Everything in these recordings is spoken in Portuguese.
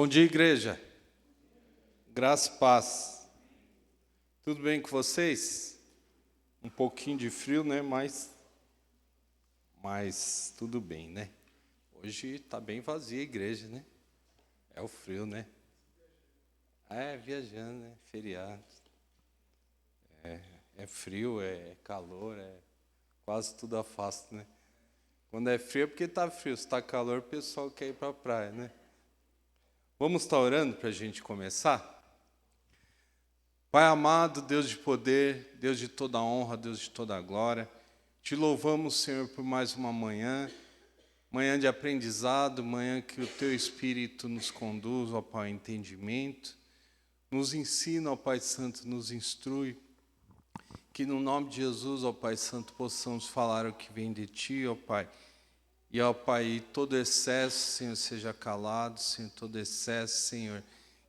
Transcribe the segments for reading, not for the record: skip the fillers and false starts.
Bom dia, igreja. Graça e paz. Tudo bem com vocês? Um pouquinho de frio, né? Mas tudo bem, né? Hoje está bem vazia a igreja, né? É o frio, né? Viajando, né? Feriado. É frio, é calor, quase tudo afasta, né? Quando é frio é porque está frio. Se está calor, o pessoal quer ir para a praia, né? Vamos estar orando para a gente começar? Pai amado, Deus de poder, Deus de toda honra, Deus de toda glória, te louvamos, Senhor, por mais uma manhã de aprendizado, manhã que o Teu Espírito nos conduz, ó Pai, ao entendimento, nos ensina, ó Pai Santo, nos instrui, que no nome de Jesus, ó Pai Santo, possamos falar o que vem de Ti, ó Pai, e ó Pai, todo excesso, Senhor, seja calado, Senhor, todo excesso, Senhor,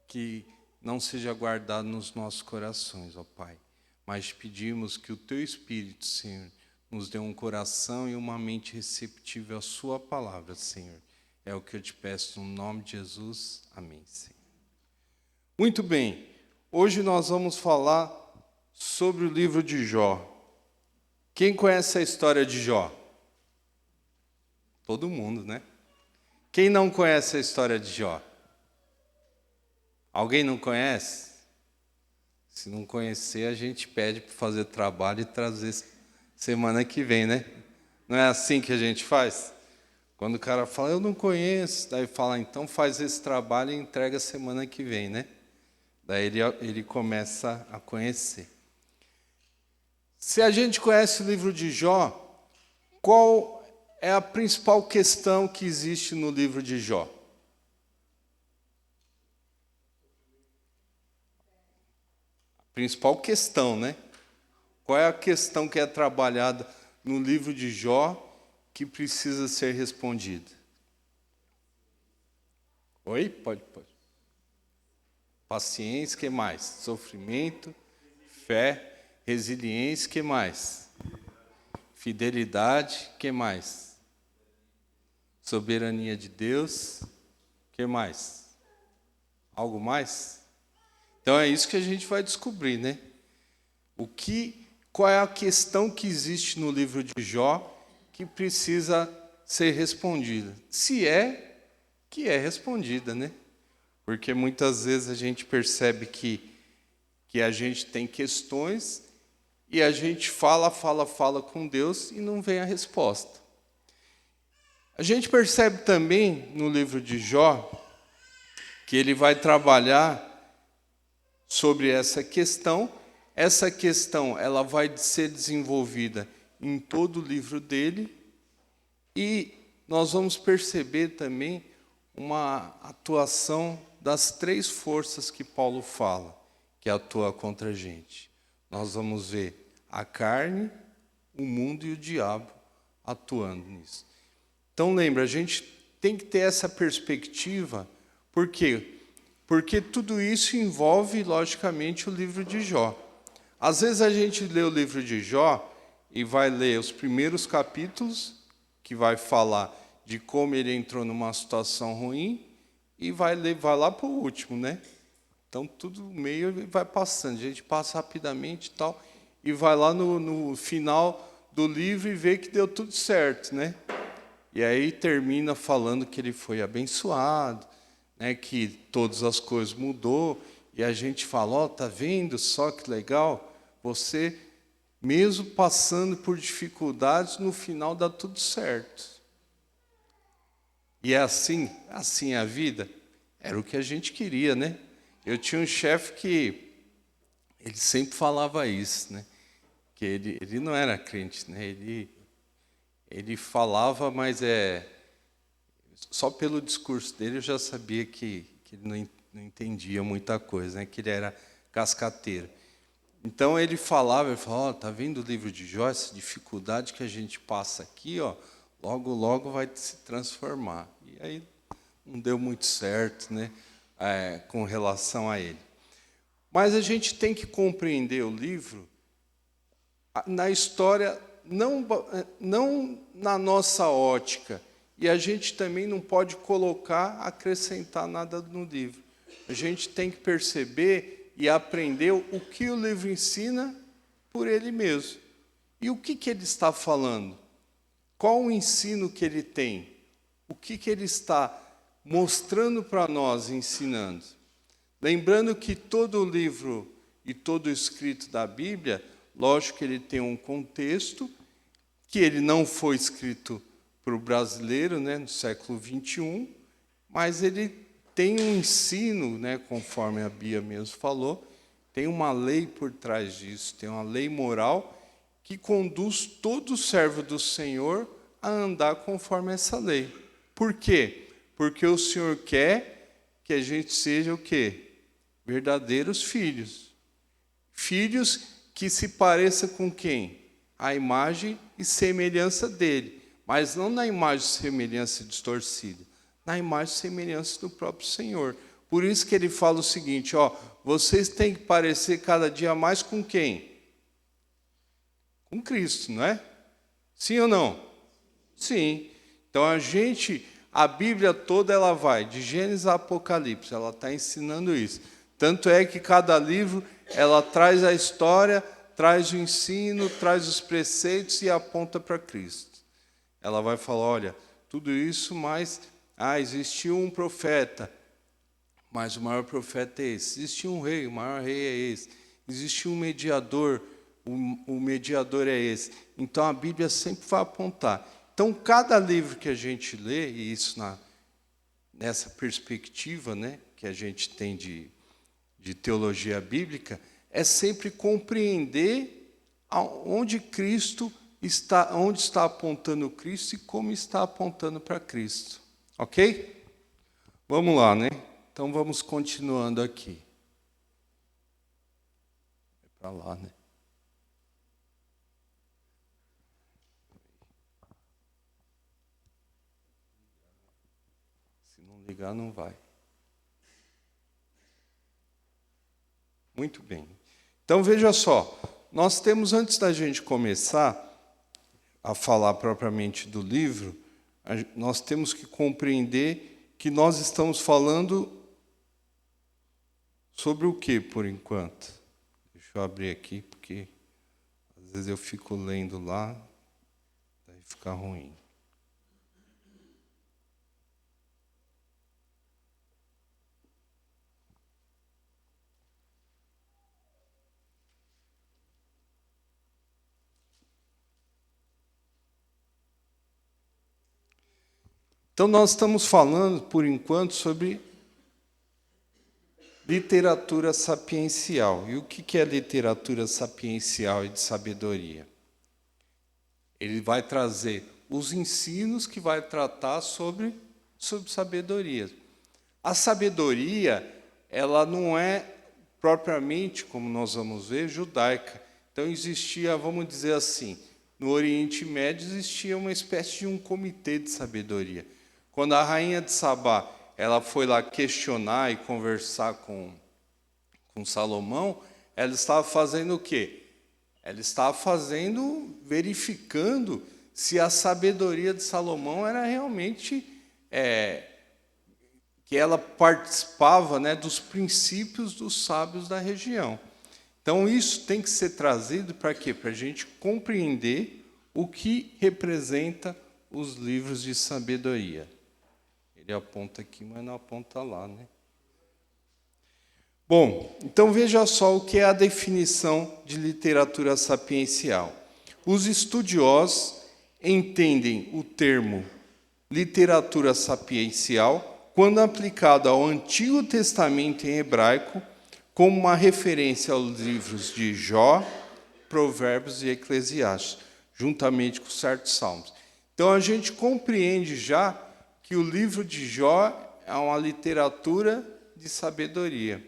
que não seja guardado nos nossos corações, ó Pai. Mas pedimos que o Teu Espírito, Senhor, nos dê um coração e uma mente receptível à Sua palavra, Senhor. É o que eu te peço no nome de Jesus. Amém, Senhor. Muito bem. Hoje nós vamos falar sobre o livro de Jó. Quem conhece a história de Jó? Todo mundo, né? Quem não conhece a história de Jó? Alguém não conhece? Se não conhecer, a gente pede para fazer trabalho e trazer semana que vem, né? Não é assim que a gente faz? Quando o cara fala, eu não conheço, daí fala, então faz esse trabalho e entrega semana que vem, né? Daí ele começa a conhecer. Se a gente conhece o livro de Jó, qual é a principal questão que existe no livro de Jó? Principal questão, né? Qual é a questão que é trabalhada no livro de Jó que precisa ser respondida? Oi? Pode. Paciência, que mais? Sofrimento, fé, resiliência, que mais? Fidelidade, que mais? Soberania de Deus, que mais? Algo mais? Então é isso que a gente vai descobrir, né? Qual é a questão que existe no livro de Jó que precisa ser respondida? Se é que é respondida, né? Porque muitas vezes a gente percebe que a gente tem questões e a gente fala com Deus e não vem a resposta. A gente percebe também no livro de Jó que ele vai trabalhar sobre essa questão. Essa questão ela vai ser desenvolvida em todo o livro dele e nós vamos perceber também uma atuação das três forças que Paulo fala, que atua contra a gente. Nós vamos ver a carne, o mundo e o diabo atuando nisso. Então lembra, a gente tem que ter essa perspectiva, por quê? Porque tudo isso envolve, logicamente, o livro de Jó. Às vezes a gente lê o livro de Jó e vai ler os primeiros capítulos, que vai falar de como ele entrou numa situação ruim, e vai lá para o último, né? Então, tudo meio vai passando. A gente passa rapidamente e tal, e vai lá no final do livro e vê que deu tudo certo, né? E aí termina falando que ele foi abençoado, né, que todas as coisas mudou, e a gente fala, tá vendo só que legal? Você, mesmo passando por dificuldades, no final dá tudo certo. E é assim é a vida? Era o que a gente queria, né? Eu tinha um chefe que ele sempre falava isso, né? Que ele não era crente, né? Ele falava, mas só pelo discurso dele eu já sabia que ele não entendia muita coisa, né? Que ele era cascateiro. Então ele falava, tá vendo o livro de Jó, essa dificuldade que a gente passa aqui, logo, logo vai se transformar. E aí não deu muito certo, né? Com relação a ele. Mas a gente tem que compreender o livro na história, não na nossa ótica, e a gente também não pode colocar, acrescentar nada no livro. A gente tem que perceber e aprender o que o livro ensina por ele mesmo. E o que ele está falando? Qual o ensino que ele tem? O que ele está mostrando para nós, ensinando? Lembrando que todo livro e todo escrito da Bíblia, lógico que ele tem um contexto, que ele não foi escrito para o brasileiro, né, no século XXI, mas ele tem um ensino, né, conforme a Bia mesmo falou, tem uma lei por trás disso, tem uma lei moral que conduz todo servo do Senhor a andar conforme essa lei. Por quê? Porque o Senhor quer que a gente seja o quê? Verdadeiros filhos. Filhos que se pareçam com quem? A imagem e semelhança dele. Mas não na imagem e semelhança distorcida, na imagem e semelhança do próprio Senhor. Por isso que ele fala o seguinte, ó, vocês têm que parecer cada dia mais com quem? Com Cristo, não é? Sim ou não? Sim. Então a Bíblia toda ela vai, de Gênesis a Apocalipse, ela está ensinando isso. Tanto é que cada livro, ela traz a história, traz o ensino, traz os preceitos e aponta para Cristo. Ela vai falar, olha, tudo isso, mas existiu um profeta, mas o maior profeta é esse. Existiu um rei, o maior rei é esse. Existiu um mediador, o mediador é esse. Então a Bíblia sempre vai apontar. Então cada livro que a gente lê, e isso nessa perspectiva, né, que a gente tem de teologia bíblica, é sempre compreender onde Cristo está, onde está apontando Cristo e como está apontando para Cristo. Ok? Vamos lá, né? Então vamos continuando aqui. É para lá, né? Se não ligar, não vai. Muito bem. Então veja só, nós temos, antes da gente começar a falar propriamente do livro, nós temos que compreender que nós estamos falando sobre o que, por enquanto? Deixa eu abrir aqui, porque às vezes eu fico lendo lá, daí fica ruim. Então, nós estamos falando, por enquanto, sobre literatura sapiencial. E o que é literatura sapiencial e de sabedoria? Ele vai trazer os ensinos que vai tratar sobre sabedoria. A sabedoria, ela não é propriamente, como nós vamos ver, judaica. Então, existia, vamos dizer assim, no Oriente Médio existia uma espécie de um comitê de sabedoria. Quando a rainha de Sabá ela foi lá questionar e conversar com Salomão, ela estava fazendo o quê? Ela estava verificando se a sabedoria de Salomão era realmente que ela participava, né, dos princípios dos sábios da região. Então isso tem que ser trazido para quê? Para a gente compreender o que representa os livros de sabedoria. Ele aponta aqui, mas não aponta lá, né? Bom, então veja só o que é a definição de literatura sapiencial. Os estudiosos entendem o termo literatura sapiencial quando aplicado ao Antigo Testamento em hebraico como uma referência aos livros de Jó, Provérbios e Eclesiastes, juntamente com certos salmos. Então a gente compreende já que o livro de Jó é uma literatura de sabedoria.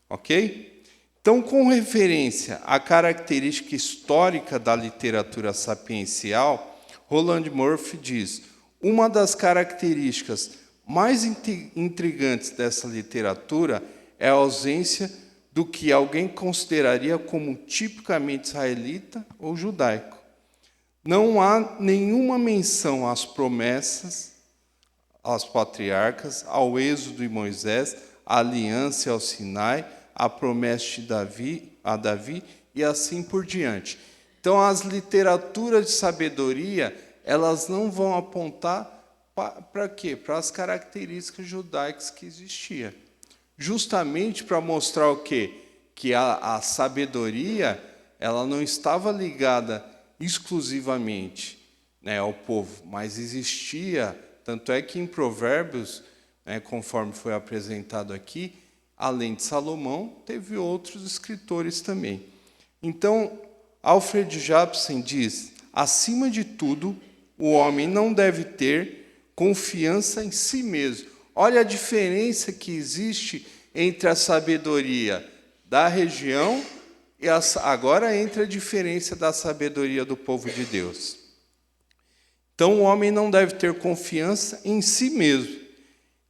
Ok? Então, com referência à característica histórica da literatura sapiencial, Roland Murphy diz: uma das características mais intrigantes dessa literatura é a ausência do que alguém consideraria como tipicamente israelita ou judaico. Não há nenhuma menção às promessas, aos patriarcas, ao êxodo de Moisés, a aliança ao Sinai, a promessa a Davi e assim por diante. Então, as literaturas de sabedoria, elas não vão apontar para quê? Para as características judaicas que existiam. Justamente para mostrar o quê? Que a sabedoria, ela não estava ligada exclusivamente, né, ao povo, mas existia, tanto é que em Provérbios, né, conforme foi apresentado aqui, além de Salomão, teve outros escritores também. Então, Alfred Jacobsen diz: acima de tudo, o homem não deve ter confiança em si mesmo. Olha a diferença que existe entre a sabedoria da região e agora entra a diferença da sabedoria do povo de Deus. Então, o homem não deve ter confiança em si mesmo.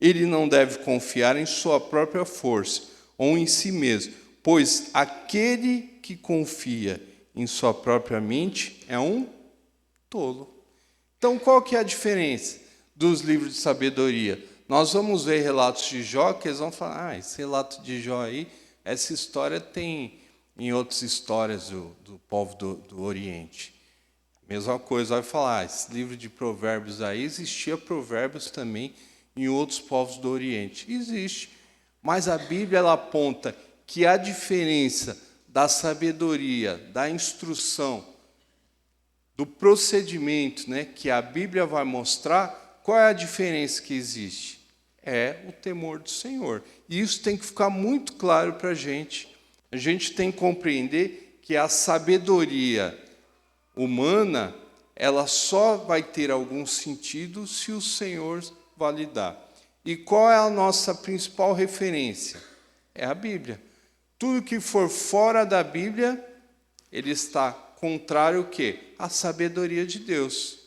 Ele não deve confiar em sua própria força ou em si mesmo, pois aquele que confia em sua própria mente é um tolo. Então, qual que é a diferença dos livros de sabedoria? Nós vamos ver relatos de Jó, que eles vão falar, esse relato de Jó aí, essa história tem em outras histórias do povo do Oriente. Mesma coisa, vai falar, esse livro de provérbios aí, existia provérbios também em outros povos do Oriente. Existe, mas a Bíblia ela aponta que a diferença da sabedoria, da instrução, do procedimento, né, que a Bíblia vai mostrar, qual é a diferença que existe? É o temor do Senhor. E isso tem que ficar muito claro para a gente. A gente tem que compreender que a sabedoria humana, ela só vai ter algum sentido se o Senhor validar. E qual é a nossa principal referência? É a Bíblia. Tudo que for fora da Bíblia, ele está contrário ao quê? À sabedoria de Deus.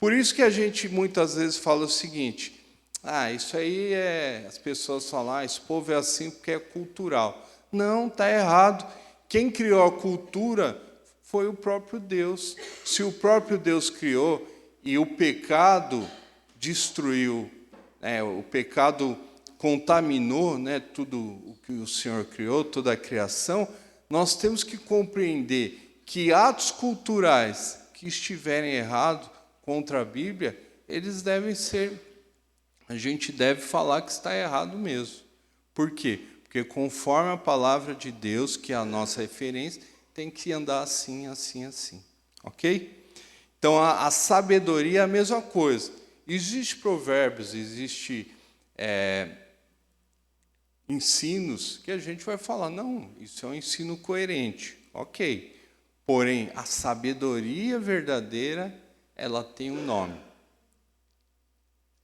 Por isso que a gente muitas vezes fala o seguinte, isso aí as pessoas falam, esse povo é assim porque é cultural. Não, está errado. Quem criou a cultura foi o próprio Deus. Se o próprio Deus criou e o pecado destruiu, o pecado contaminou, né, tudo o que o Senhor criou, toda a criação, nós temos que compreender que atos culturais que estiverem errados contra a Bíblia, eles devem ser, a gente deve falar que está errado mesmo. Por quê? Porque conforme a palavra de Deus, que é a nossa referência, tem que andar assim, assim, assim. Ok? Então, a sabedoria é a mesma coisa. Existe provérbios, existe ensinos que a gente vai falar, não, isso é um ensino coerente. Ok. Porém, a sabedoria verdadeira, ela tem um nome.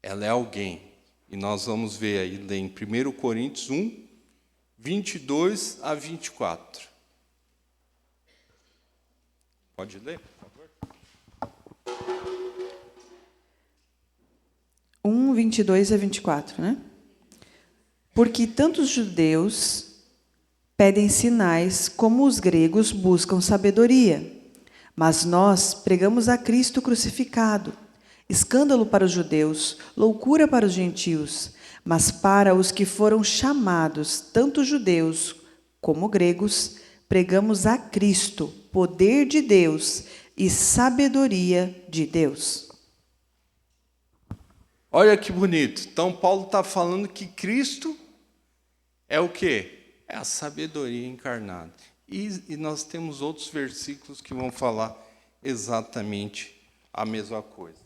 Ela é alguém. E nós vamos ver aí em 1 Coríntios 1, 22 a 24. Pode ler, por favor? 1, 22 a 24, né? Porque tanto os judeus pedem sinais, como os gregos buscam sabedoria. Mas nós pregamos a Cristo crucificado, escândalo para os judeus, loucura para os gentios, mas para os que foram chamados, tanto judeus como gregos, pregamos a Cristo, poder de Deus e sabedoria de Deus. Olha que bonito. Então, Paulo está falando que Cristo é o quê? É a sabedoria encarnada. E nós temos outros versículos que vão falar exatamente a mesma coisa.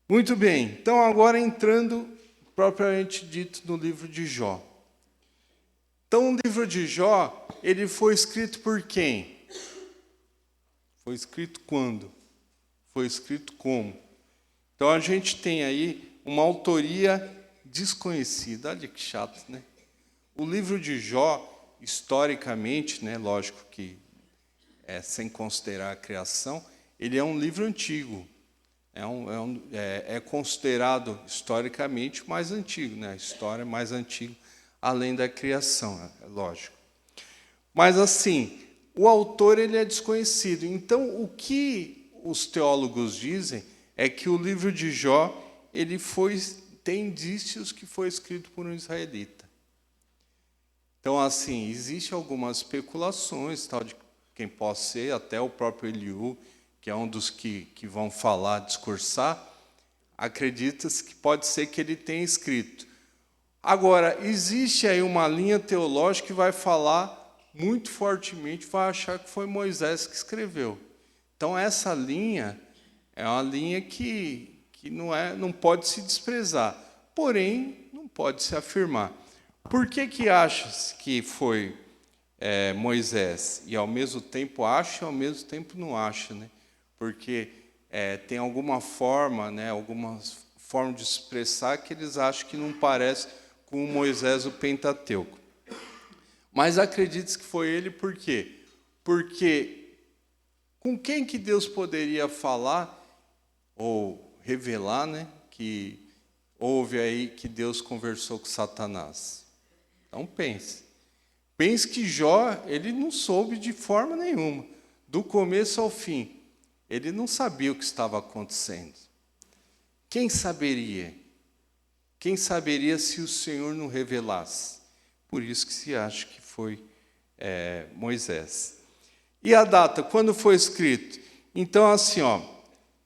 Muito bem. Então, agora entrando propriamente dito no livro de Jó. Então, o livro de Jó, ele foi escrito por quem? Foi escrito quando? Foi escrito como? Então, a gente tem aí uma autoria desconhecida. Olha que chato, né? O livro de Jó, historicamente, né, lógico que sem considerar a criação, ele é um livro antigo. É considerado historicamente mais antigo, né? A história é mais antiga, além da criação, é lógico. Mas, assim, o autor ele é desconhecido. Então, o que os teólogos dizem é que o livro de Jó tem indícios que foi escrito por um israelita. Então, assim, existem algumas especulações, tal, de quem possa ser, até o próprio Eliú, que é um dos que vão falar, discursar, acredita-se que pode ser que ele tenha escrito. Agora, existe aí uma linha teológica que vai falar muito fortemente, vai achar que foi Moisés que escreveu. Então, essa linha é uma linha que não pode se desprezar, porém, não pode se afirmar. Por que acha-se que foi Moisés? E, ao mesmo tempo, acha e, ao mesmo tempo, não acha, né? Porque tem alguma forma, né, algumas formas de expressar que eles acham que não parece com Moisés, o Pentateuco. Mas acredite que foi ele, por quê? Porque com quem que Deus poderia falar ou revelar, né, que houve aí que Deus conversou com Satanás? Então pense. Pense que Jó, ele não soube de forma nenhuma, do começo ao fim. Ele não sabia o que estava acontecendo. Quem saberia? Quem saberia se o Senhor não revelasse? Por isso que se acha que foi Moisés. E a data, quando foi escrito? Então, assim,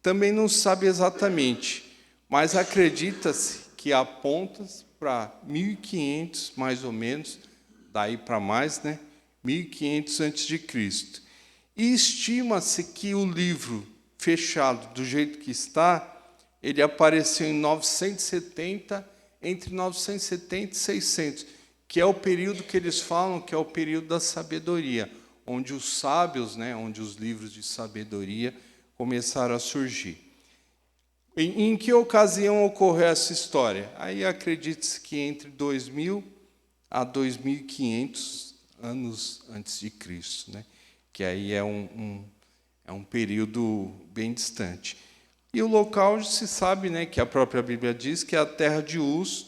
também não se sabe exatamente, mas acredita-se que aponta para 1500, mais ou menos, daí para mais, né? 1500 a.C. E estima-se que o livro fechado do jeito que está, ele apareceu em 970, entre 970 e 600, que é o período que eles falam que é o período da sabedoria, onde os sábios, né, onde os livros de sabedoria começaram a surgir. Em que ocasião ocorreu essa história? Aí acredita-se que entre 2000 a 2500 anos antes de Cristo, né? Que aí é um período bem distante. E o local se sabe, né, que a própria Bíblia diz que é a terra de Uz,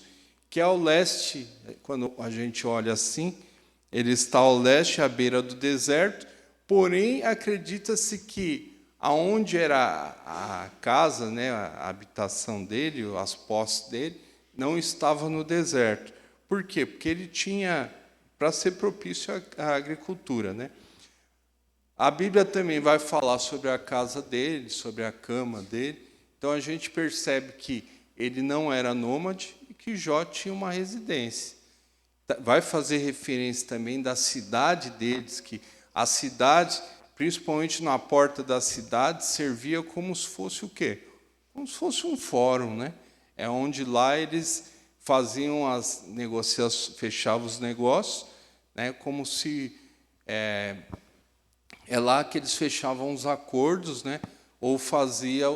que é ao leste. Quando a gente olha assim, ele está ao leste, à beira do deserto, porém acredita-se que aonde era a casa, né, a habitação dele, as posses dele, não estava no deserto. Por quê? Porque ele tinha, para ser propício à agricultura, né? A Bíblia também vai falar sobre a casa dele, sobre a cama dele. Então a gente percebe que ele não era nômade e que Jó tinha uma residência. Vai fazer referência também da cidade deles, que a cidade, principalmente na porta da cidade, servia como se fosse o quê? Como se fosse um fórum, né? É onde lá eles faziam as negociações, fechavam os negócios, né? Como se é lá que eles fechavam os acordos, né? Ou fazia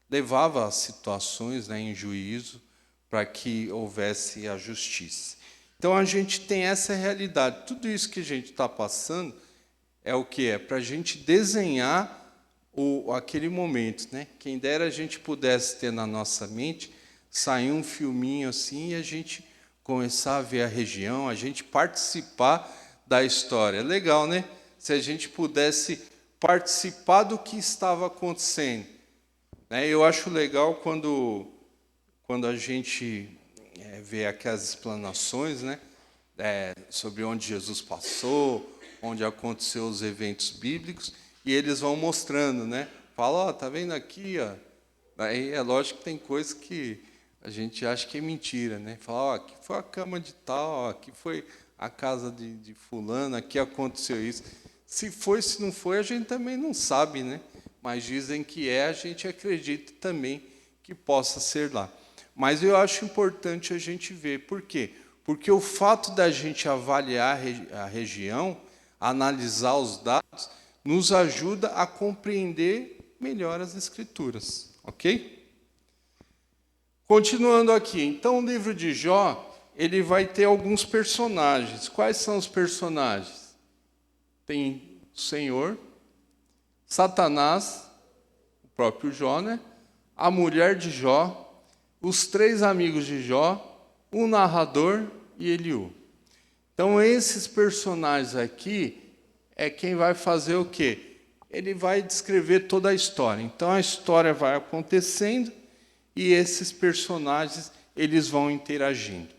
levava as situações, né, em juízo para que houvesse a justiça. Então a gente tem essa realidade. Tudo isso que a gente está passando é o que é para a gente desenhar aquele momento, né? Quem dera a gente pudesse ter na nossa mente sair um filminho assim e a gente começar a ver a região, a gente participar da história. É legal, né? Se a gente pudesse participar do que estava acontecendo. Eu acho legal quando a gente vê aquelas explanações, né, sobre onde Jesus passou, onde aconteceu os eventos bíblicos, e eles vão mostrando, né? Fala, tá vendo aqui, ó. Aí é lógico que tem coisa que a gente acha que é mentira, né? Fala, aqui foi a cama de tal, aqui foi a casa de fulano, aqui aconteceu isso. Se foi, se não foi, a gente também não sabe, né? Mas dizem que a gente acredita também que possa ser lá. Mas eu acho importante a gente ver. Por quê? Porque o fato da gente avaliar a região, analisar os dados, nos ajuda a compreender melhor as Escrituras. Ok? Continuando aqui. Então, o livro de Jó, ele vai ter alguns personagens. Quais são os personagens? Tem o Senhor, Satanás, o próprio Jó, né? A mulher de Jó, os 3 amigos de Jó, o narrador e Eliú. Então, esses personagens aqui é quem vai fazer o quê? Ele vai descrever toda a história. Então, a história vai acontecendo e esses personagens eles vão interagindo.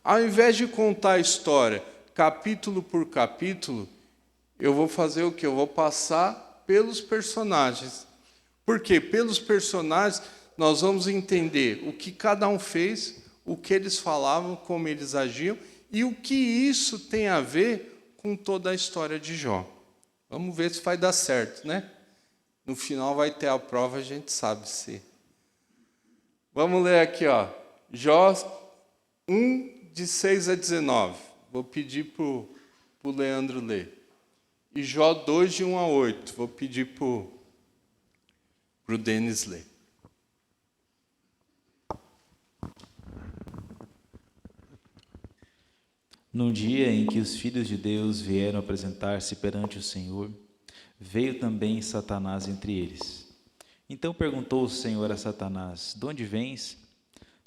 Ao invés de contar a história capítulo por capítulo, eu vou fazer o quê? Eu vou passar pelos personagens. Por quê? Pelos personagens nós vamos entender o que cada um fez, o que eles falavam, como eles agiam e o que isso tem a ver com toda a história de Jó. Vamos ver se vai dar certo, né? No final vai ter a prova, a gente sabe se. Vamos ler aqui, ó. Jó 1, de 6 a 19. Vou pedir para o Leandro ler. E Jó 2, de 1 a 8. Vou pedir para o Denis ler. Num dia em que os filhos de Deus vieram apresentar-se perante o Senhor, veio também Satanás entre eles. Então perguntou o Senhor a Satanás: de onde vens?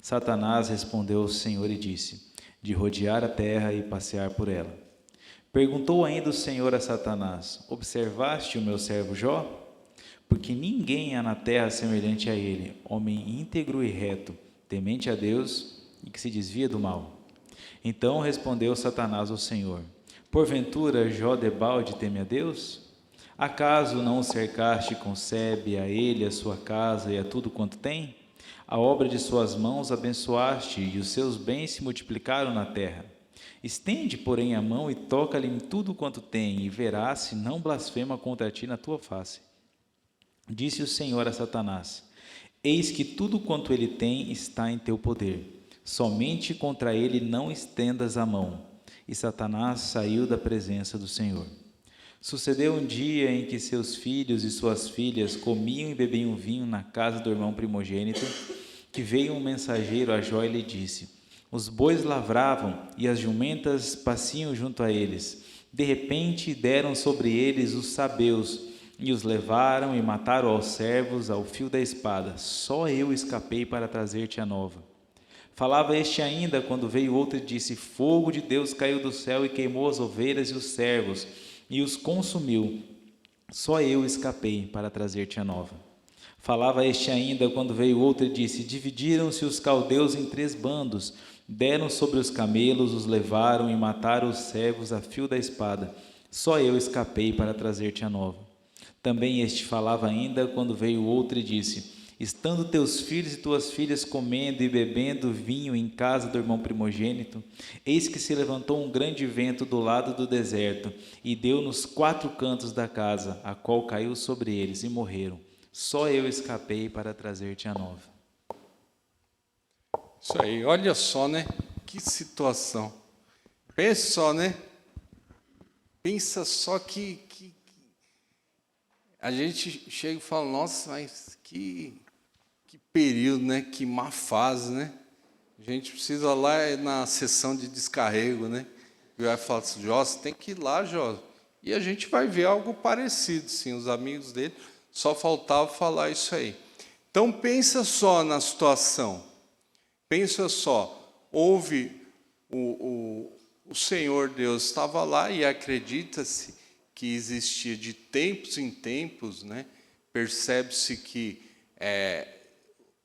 Satanás respondeu ao Senhor e disse: de rodear a terra e passear por ela. Perguntou ainda o Senhor a Satanás: observaste o meu servo Jó? Porque ninguém há na terra semelhante a ele, homem íntegro e reto, temente a Deus e que se desvia do mal. Então respondeu Satanás ao Senhor: porventura Jó debalde teme a Deus? Acaso não o cercaste e concebe a ele, a sua casa e a tudo quanto tem? A obra de suas mãos abençoaste e os seus bens se multiplicaram na terra. Estende, porém, a mão e toca-lhe em tudo quanto tem, e verás se não blasfema contra ti na tua face. Disse o Senhor a Satanás: eis que tudo quanto ele tem está em teu poder. Somente contra ele não estendas a mão. E Satanás saiu da presença do Senhor. Sucedeu um dia em que seus filhos e suas filhas comiam e bebiam vinho na casa do irmão primogênito, que veio um mensageiro a Jó e lhe disse: os bois lavravam e as jumentas paciam junto a eles. De repente deram sobre eles os sabeus, e os levaram e mataram aos servos ao fio da espada. Só eu escapei para trazer-te a nova. Falava este ainda, quando veio outro e disse: fogo de Deus caiu do céu e queimou as ovelhas e os servos, e os consumiu. Só eu escapei para trazer-te a nova. Falava este ainda, quando veio outro e disse: dividiram-se os caldeus em 3 bandos, deram sobre os camelos, os levaram e mataram os servos a fio da espada. Só eu escapei para trazer-te a nova. Também este falava ainda, quando veio outro e disse: estando teus filhos e tuas filhas comendo e bebendo vinho em casa do irmão primogênito, eis que se levantou um grande vento do lado do deserto, e deu nos 4 cantos da casa, a qual caiu sobre eles, e morreram. Só eu escapei para trazer-te a nova. Isso aí, olha só, né? Que situação. Pensa só, né? Pensa só que a gente chega e fala: nossa, mas que período, né? Que má fase, né? A gente precisa lá na sessão de descarrego, né? E vai falar assim: Jó, você tem que ir lá, Jó. E a gente vai ver algo parecido, sim. Os amigos dele, só faltava falar isso aí. Então, pensa só na situação. Pensa só. Houve o Senhor Deus estava lá, e acredita-se que existia de tempos em tempos, né? Percebe-se que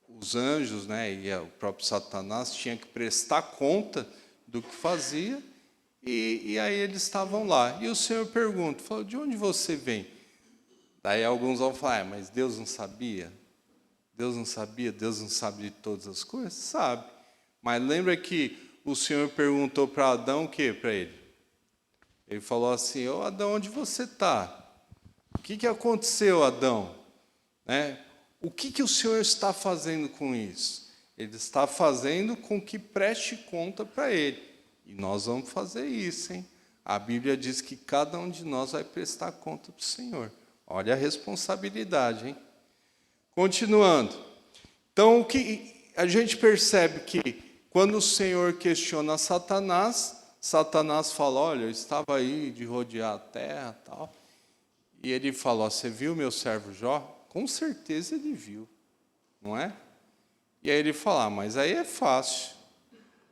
os anjos, né, e o próprio Satanás tinham que prestar conta do que fazia, e aí eles estavam lá. E o Senhor pergunta, falou: de onde você vem? Daí alguns vão falar: mas Deus não sabia? Deus não sabia? Deus não sabe de todas as coisas? Sabe. Mas lembra que o Senhor perguntou para Adão o que para ele? Ele falou assim: ô Adão, onde você está? O que aconteceu, Adão? Né? O que o Senhor está fazendo com isso? Ele está fazendo com que preste conta para Ele. E nós vamos fazer isso, hein? A Bíblia diz que cada um de nós vai prestar conta para o Senhor. Olha a responsabilidade, hein? Continuando. Então, o que a gente percebe que quando o Senhor questiona Satanás, Satanás fala: olha, eu estava aí de rodear a terra e tal. E ele falou: você viu meu servo Jó? Com certeza ele viu, não é? E aí ele fala: mas aí é fácil.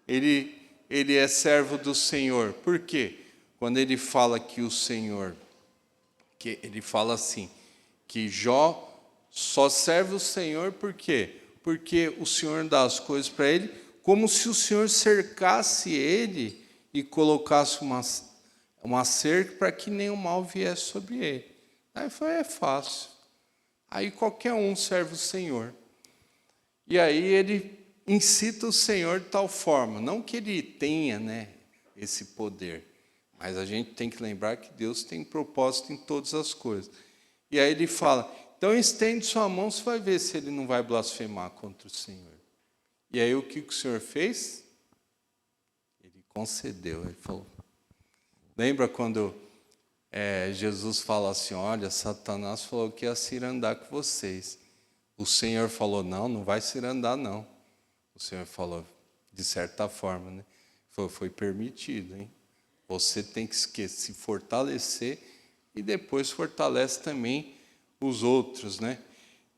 Ele é servo do Senhor. Por quê? Quando ele fala que o Senhor, que ele fala assim, que Jó só serve o Senhor por quê? porque o Senhor dá as coisas para ele, como se o Senhor cercasse ele e colocasse uma cerca para que nenhum mal viesse sobre ele. Aí foi, é fácil. Aí qualquer um serve o Senhor. E aí ele incita o Senhor de tal forma, não que ele tenha, né, esse poder, mas a gente tem que lembrar que Deus tem propósito em todas as coisas. E aí ele fala, então estende sua mão, você vai ver se ele não vai blasfemar contra o Senhor. E aí o que o Senhor fez? Ele concedeu, ele falou. Lembra quando Jesus fala assim, olha, Satanás falou que ia cirandar com vocês. O Senhor falou, não vai cirandar, não. O Senhor falou, de certa forma, né? Foi permitido, hein? Você tem que se fortalecer e depois fortalece também os outros, né?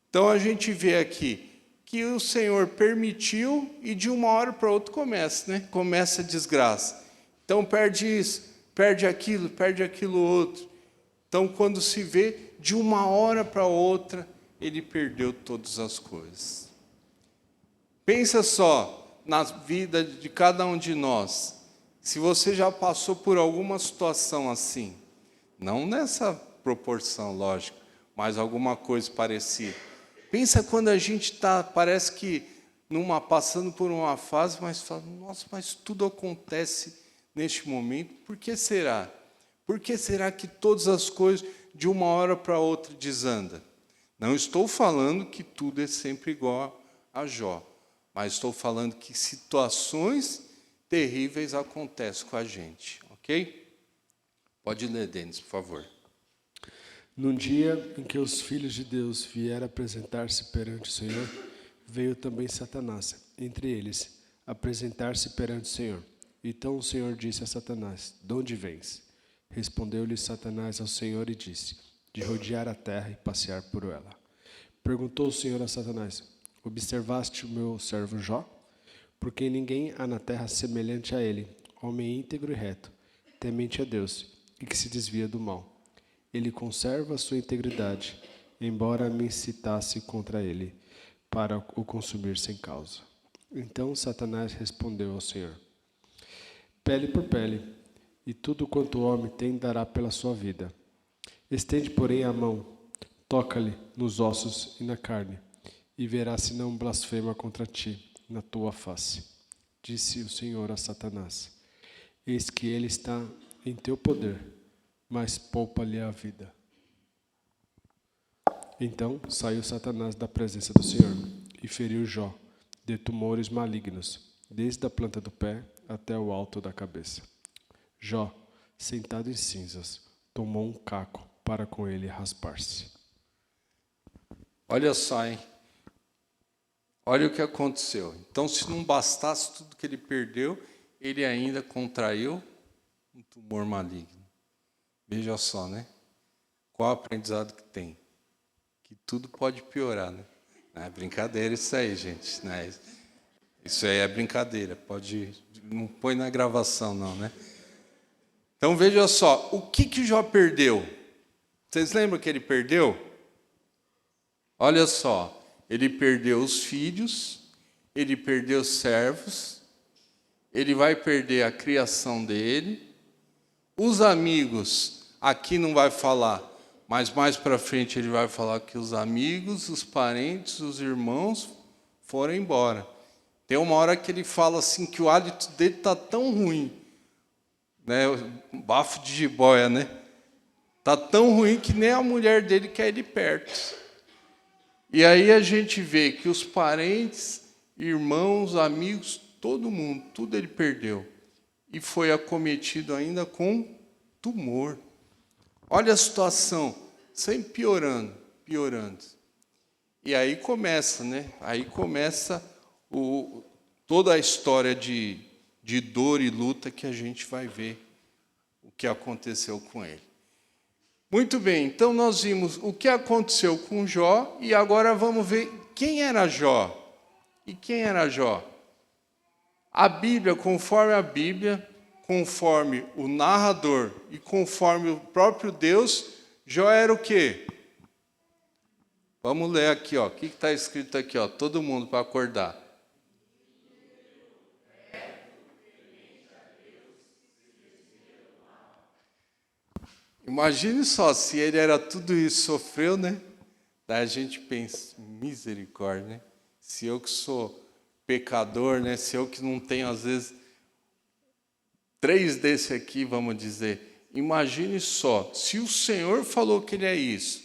Então a gente vê aqui que o Senhor permitiu e de uma hora para outra começa, né? Começa a desgraça. Então perde isso, perde aquilo outro. Então quando se vê, de uma hora para outra, ele perdeu todas as coisas. Pensa só na vida de cada um de nós. Se você já passou por alguma situação assim, não nessa proporção, lógico, mas alguma coisa parecida. Pensa quando a gente está, parece que passando por uma fase, mas fala, nossa, mas tudo acontece neste momento. Por que será? Por que será que todas as coisas de uma hora para outra desandam? Não estou falando que tudo é sempre igual a Jó, mas estou falando que situações terríveis acontecem com a gente, ok? Pode ler, Denis, por favor. Num dia em que os filhos de Deus vieram apresentar-se perante o Senhor, veio também Satanás, entre eles, apresentar-se perante o Senhor. Então o Senhor disse a Satanás, de onde vens? Respondeu-lhe Satanás ao Senhor e disse, de rodear a terra e passear por ela. Perguntou o Senhor a Satanás, observaste o meu servo Jó? Porque ninguém há na terra semelhante a ele, homem íntegro e reto, temente a Deus, e que se desvia do mal. Ele conserva a sua integridade, embora me incitasse contra ele, para o consumir sem causa. Então Satanás respondeu ao Senhor, pele por pele, e tudo quanto o homem tem dará pela sua vida. Estende, porém, a mão, toca-lhe nos ossos e na carne, e verás se não blasfema contra ti na tua face. Disse o Senhor a Satanás, eis que ele está em teu poder, mas poupa-lhe a vida. Então saiu Satanás da presença do Senhor e feriu Jó de tumores malignos, desde a planta do pé até o alto da cabeça. Jó, sentado em cinzas, tomou um caco para com ele raspar-se. Olha só, hein? Olha o que aconteceu. Então, se não bastasse tudo que ele perdeu, ele ainda contraiu um tumor maligno. Veja só, né? Qual o aprendizado que tem? Que tudo pode piorar, né? Não é brincadeira isso aí, gente. Não é, isso aí é brincadeira. Não põe na gravação, não, né? Então, veja só. O que Jó perdeu? Vocês lembram que ele perdeu? Olha só. Ele perdeu os filhos, ele perdeu os servos, ele vai perder a criação dele, os amigos, aqui não vai falar, mas mais para frente ele vai falar que os amigos, os parentes, os irmãos foram embora. Tem uma hora que ele fala assim que o hálito dele está tão ruim, né? O bafo de jiboia, né? Está tão ruim que nem a mulher dele quer ele perto. E aí a gente vê que os parentes, irmãos, amigos, todo mundo, tudo ele perdeu. E foi acometido ainda com tumor. Olha a situação, sempre piorando, piorando. E aí começa, né? Aí começa toda a história de dor e luta que a gente vai ver o que aconteceu com ele. Muito bem, então nós vimos o que aconteceu com Jó e agora vamos ver quem era Jó. E quem era Jó? A Bíblia, conforme o narrador e conforme o próprio Deus, Jó era o quê? Vamos ler aqui, ó. O que está escrito aqui, ó? Todo mundo para acordar. Imagine só, se ele era tudo isso, sofreu, né? Daí a gente pensa, misericórdia, né? Se eu que sou pecador, né? Se eu que não tenho, às vezes, 3 desse aqui, vamos dizer. Imagine só, se o Senhor falou que ele é isso,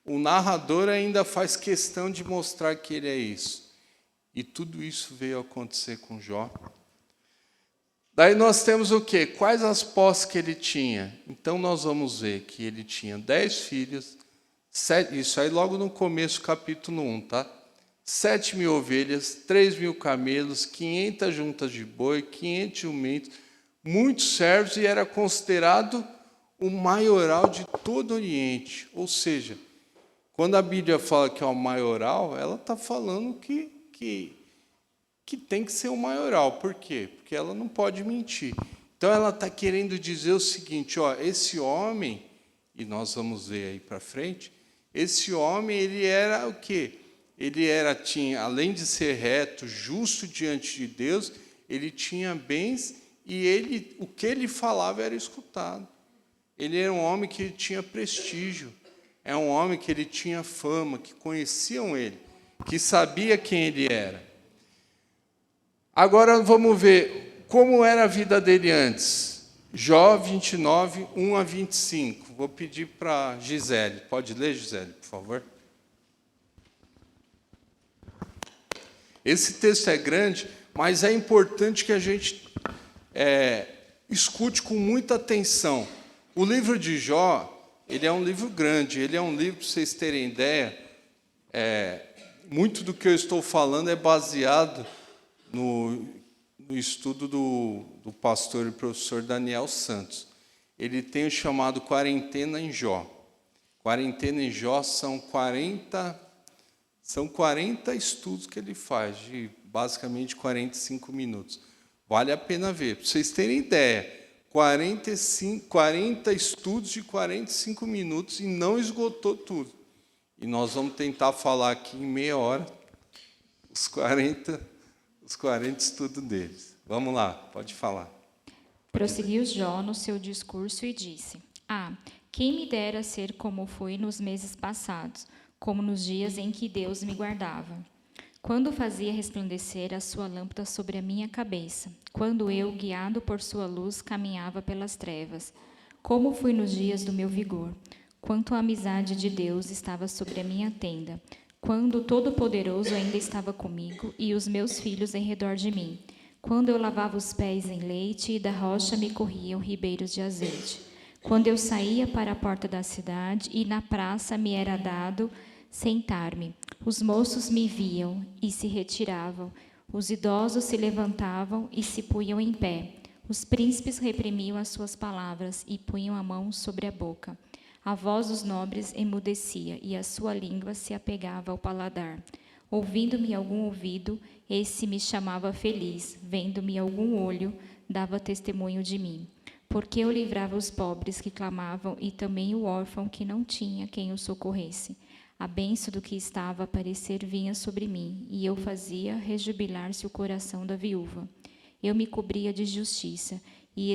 o narrador ainda faz questão de mostrar que ele é isso. E tudo isso veio acontecer com Jó. Daí nós temos o quê? Quais as posses que ele tinha? Então nós vamos ver que ele tinha 10 filhos, 7, isso aí logo no começo, capítulo 1, tá? 7.000 ovelhas, 3.000 camelos, 500 juntas de boi, 500 jumentos, muitos servos, e era considerado o maioral de todo o Oriente. Ou seja, quando a Bíblia fala que é o maioral, ela está falando que tem que ser o maioral. Por quê? Porque ela não pode mentir. Então, ela está querendo dizer o seguinte, ó, esse homem, e nós vamos ver aí para frente, esse homem, ele era o quê? Tinha, além de ser reto, justo diante de Deus, ele tinha bens e o que ele falava era escutado. Ele era um homem que tinha prestígio, é um homem que ele tinha fama, que conheciam ele, que sabia quem ele era. Agora vamos ver como era a vida dele antes. Jó 29, 1 a 25. Vou pedir para Gisele. Pode ler, Gisele, por favor? Esse texto é grande, mas é importante que a gente escute com muita atenção. O livro de Jó, ele é um livro grande, ele é um livro, para vocês terem ideia, muito do que eu estou falando é baseado no estudo do pastor e professor Daniel Santos. Ele tem o chamado Quarentena em Jó. Quarentena em Jó são 40 estudos que ele faz, de basicamente 45 minutos. Vale a pena ver. Para vocês terem ideia, 40 estudos de 45 minutos e não esgotou tudo. E nós vamos tentar falar aqui em meia hora os 40 estudos deles. Vamos lá, pode falar. Prosseguiu Jó no seu discurso e disse: quem me dera ser como fui nos meses passados, como nos dias em que Deus me guardava. Quando fazia resplandecer a sua lâmpada sobre a minha cabeça, quando eu, guiado por sua luz, caminhava pelas trevas. Como fui nos dias do meu vigor, quanto a amizade de Deus estava sobre a minha tenda, quando o Todo-Poderoso ainda estava comigo e os meus filhos em redor de mim, quando eu lavava os pés em leite e da rocha me corriam ribeiros de azeite, quando eu saía para a porta da cidade e na praça me era dado sentar-me, os moços me viam e se retiravam, os idosos se levantavam e se punham em pé, os príncipes reprimiam as suas palavras e punham a mão sobre a boca. A voz dos nobres emudecia e a sua língua se apegava ao paladar. Ouvindo-me algum ouvido, esse me chamava feliz, vendo-me algum olho, dava testemunho de mim. Porque eu livrava os pobres que clamavam e também o órfão que não tinha quem o socorresse. A bênção do que estava a aparecer vinha sobre mim, e eu fazia rejubilar-se o coração da viúva. Eu me cobria de justiça, e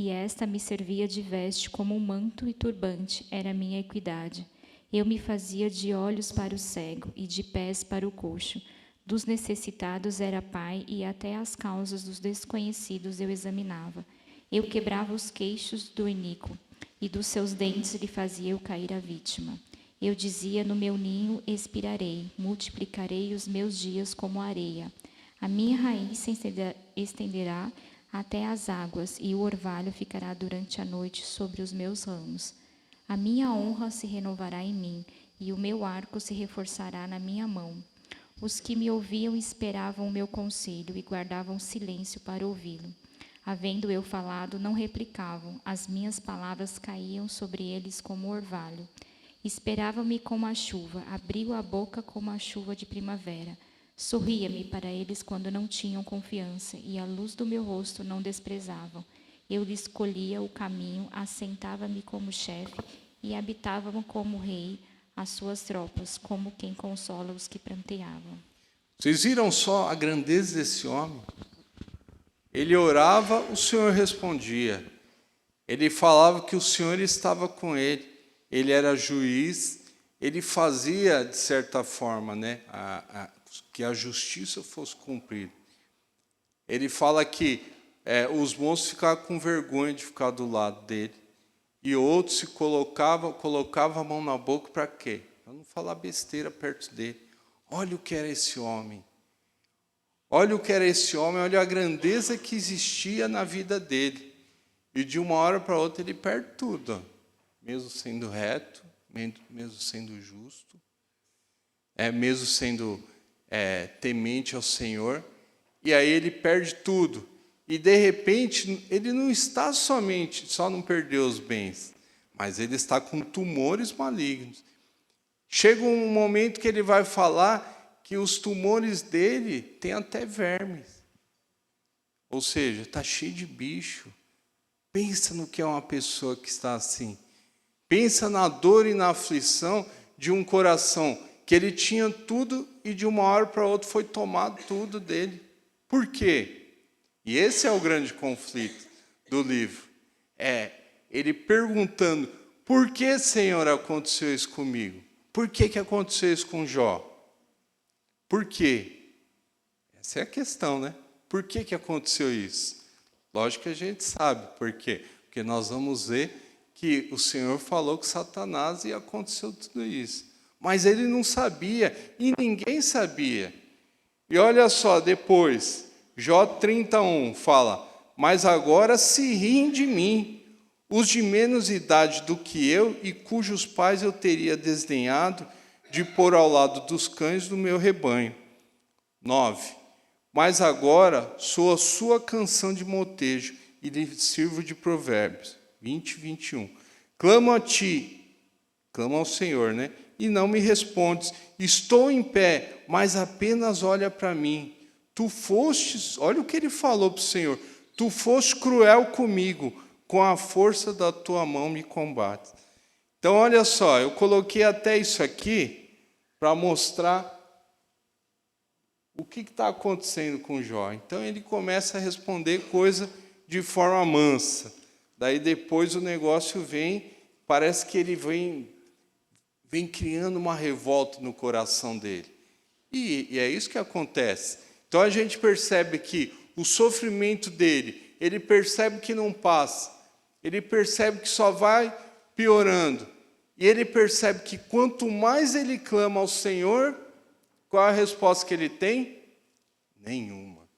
esta me servia de veste como um manto e turbante, era a minha equidade. Eu me fazia de olhos para o cego e de pés para o coxo. Dos necessitados era pai e até as causas dos desconhecidos eu examinava. Eu quebrava os queixos do iníquo e dos seus dentes lhe fazia eu cair a vítima. Eu dizia, no meu ninho expirarei, multiplicarei os meus dias como a areia. A minha raiz se estenderá até as águas, e o orvalho ficará durante a noite sobre os meus ramos. A minha honra se renovará em mim, e o meu arco se reforçará na minha mão. Os que me ouviam esperavam o meu conselho e guardavam silêncio para ouvi-lo. Havendo eu falado, não replicavam, as minhas palavras caíam sobre eles como orvalho. Esperavam-me como a chuva, abriu a boca como a chuva de primavera. Sorria-me para eles quando não tinham confiança, e a luz do meu rosto não desprezavam. Eu lhes escolhia o caminho, assentava-me como chefe, e habitava como rei as suas tropas, como quem consola os que pranteavam. Vocês viram só a grandeza desse homem? Ele orava, o Senhor respondia. Ele falava que o Senhor estava com ele. Ele era juiz, ele fazia, de certa forma, né, que a justiça fosse cumprida. Ele fala que os moços ficavam com vergonha de ficar do lado dele. E outros se colocavam a mão na boca para quê? Para não falar besteira perto dele. Olha o que era esse homem. Olha o que era esse homem, olha a grandeza que existia na vida dele. E de uma hora para outra ele perde tudo. Ó. Mesmo sendo reto, mesmo sendo justo, mesmo sendo temente ao Senhor. E aí ele perde tudo. E, de repente, ele não está só não perdeu os bens, mas ele está com tumores malignos. Chega um momento que ele vai falar que os tumores dele têm até vermes. Ou seja, está cheio de bicho. Pensa no que é uma pessoa que está assim. Pensa na dor e na aflição de um coração que ele tinha tudo e de uma hora para outra foi tomado tudo dele. Por quê? E esse é o grande conflito do livro. Ele perguntando, por que, Senhor, aconteceu isso comigo? Por que aconteceu isso com Jó? Por quê? Essa é a questão, né? Por que aconteceu isso? Lógico que a gente sabe por quê. Porque nós vamos ver que o Senhor falou que Satanás ia acontecer tudo isso. Mas ele não sabia e ninguém sabia. E olha só, depois... Jó 31 fala, mas agora se riem de mim, os de menos idade do que eu e cujos pais eu teria desdenhado de pôr ao lado dos cães do meu rebanho. 9. Mas agora sou a sua canção de motejo e lhe sirvo de provérbios. 20 e 21. Clamo a ti, clamo ao Senhor, né? E não me respondes. Estou em pé, mas apenas olha para mim. Tu fostes, olha o que ele falou para o Senhor, tu foste cruel comigo, com a força da tua mão me combates. Então, olha só, eu coloquei até isso aqui para mostrar o que está acontecendo com Jó. Então, ele começa a responder coisa de forma mansa. Daí, depois, o negócio vem, parece que ele vem criando uma revolta no coração dele. E é isso que acontece. Então, a gente percebe que o sofrimento dele, ele percebe que não passa, ele percebe que só vai piorando. E ele percebe que quanto mais ele clama ao Senhor, qual a resposta que ele tem? Nenhuma.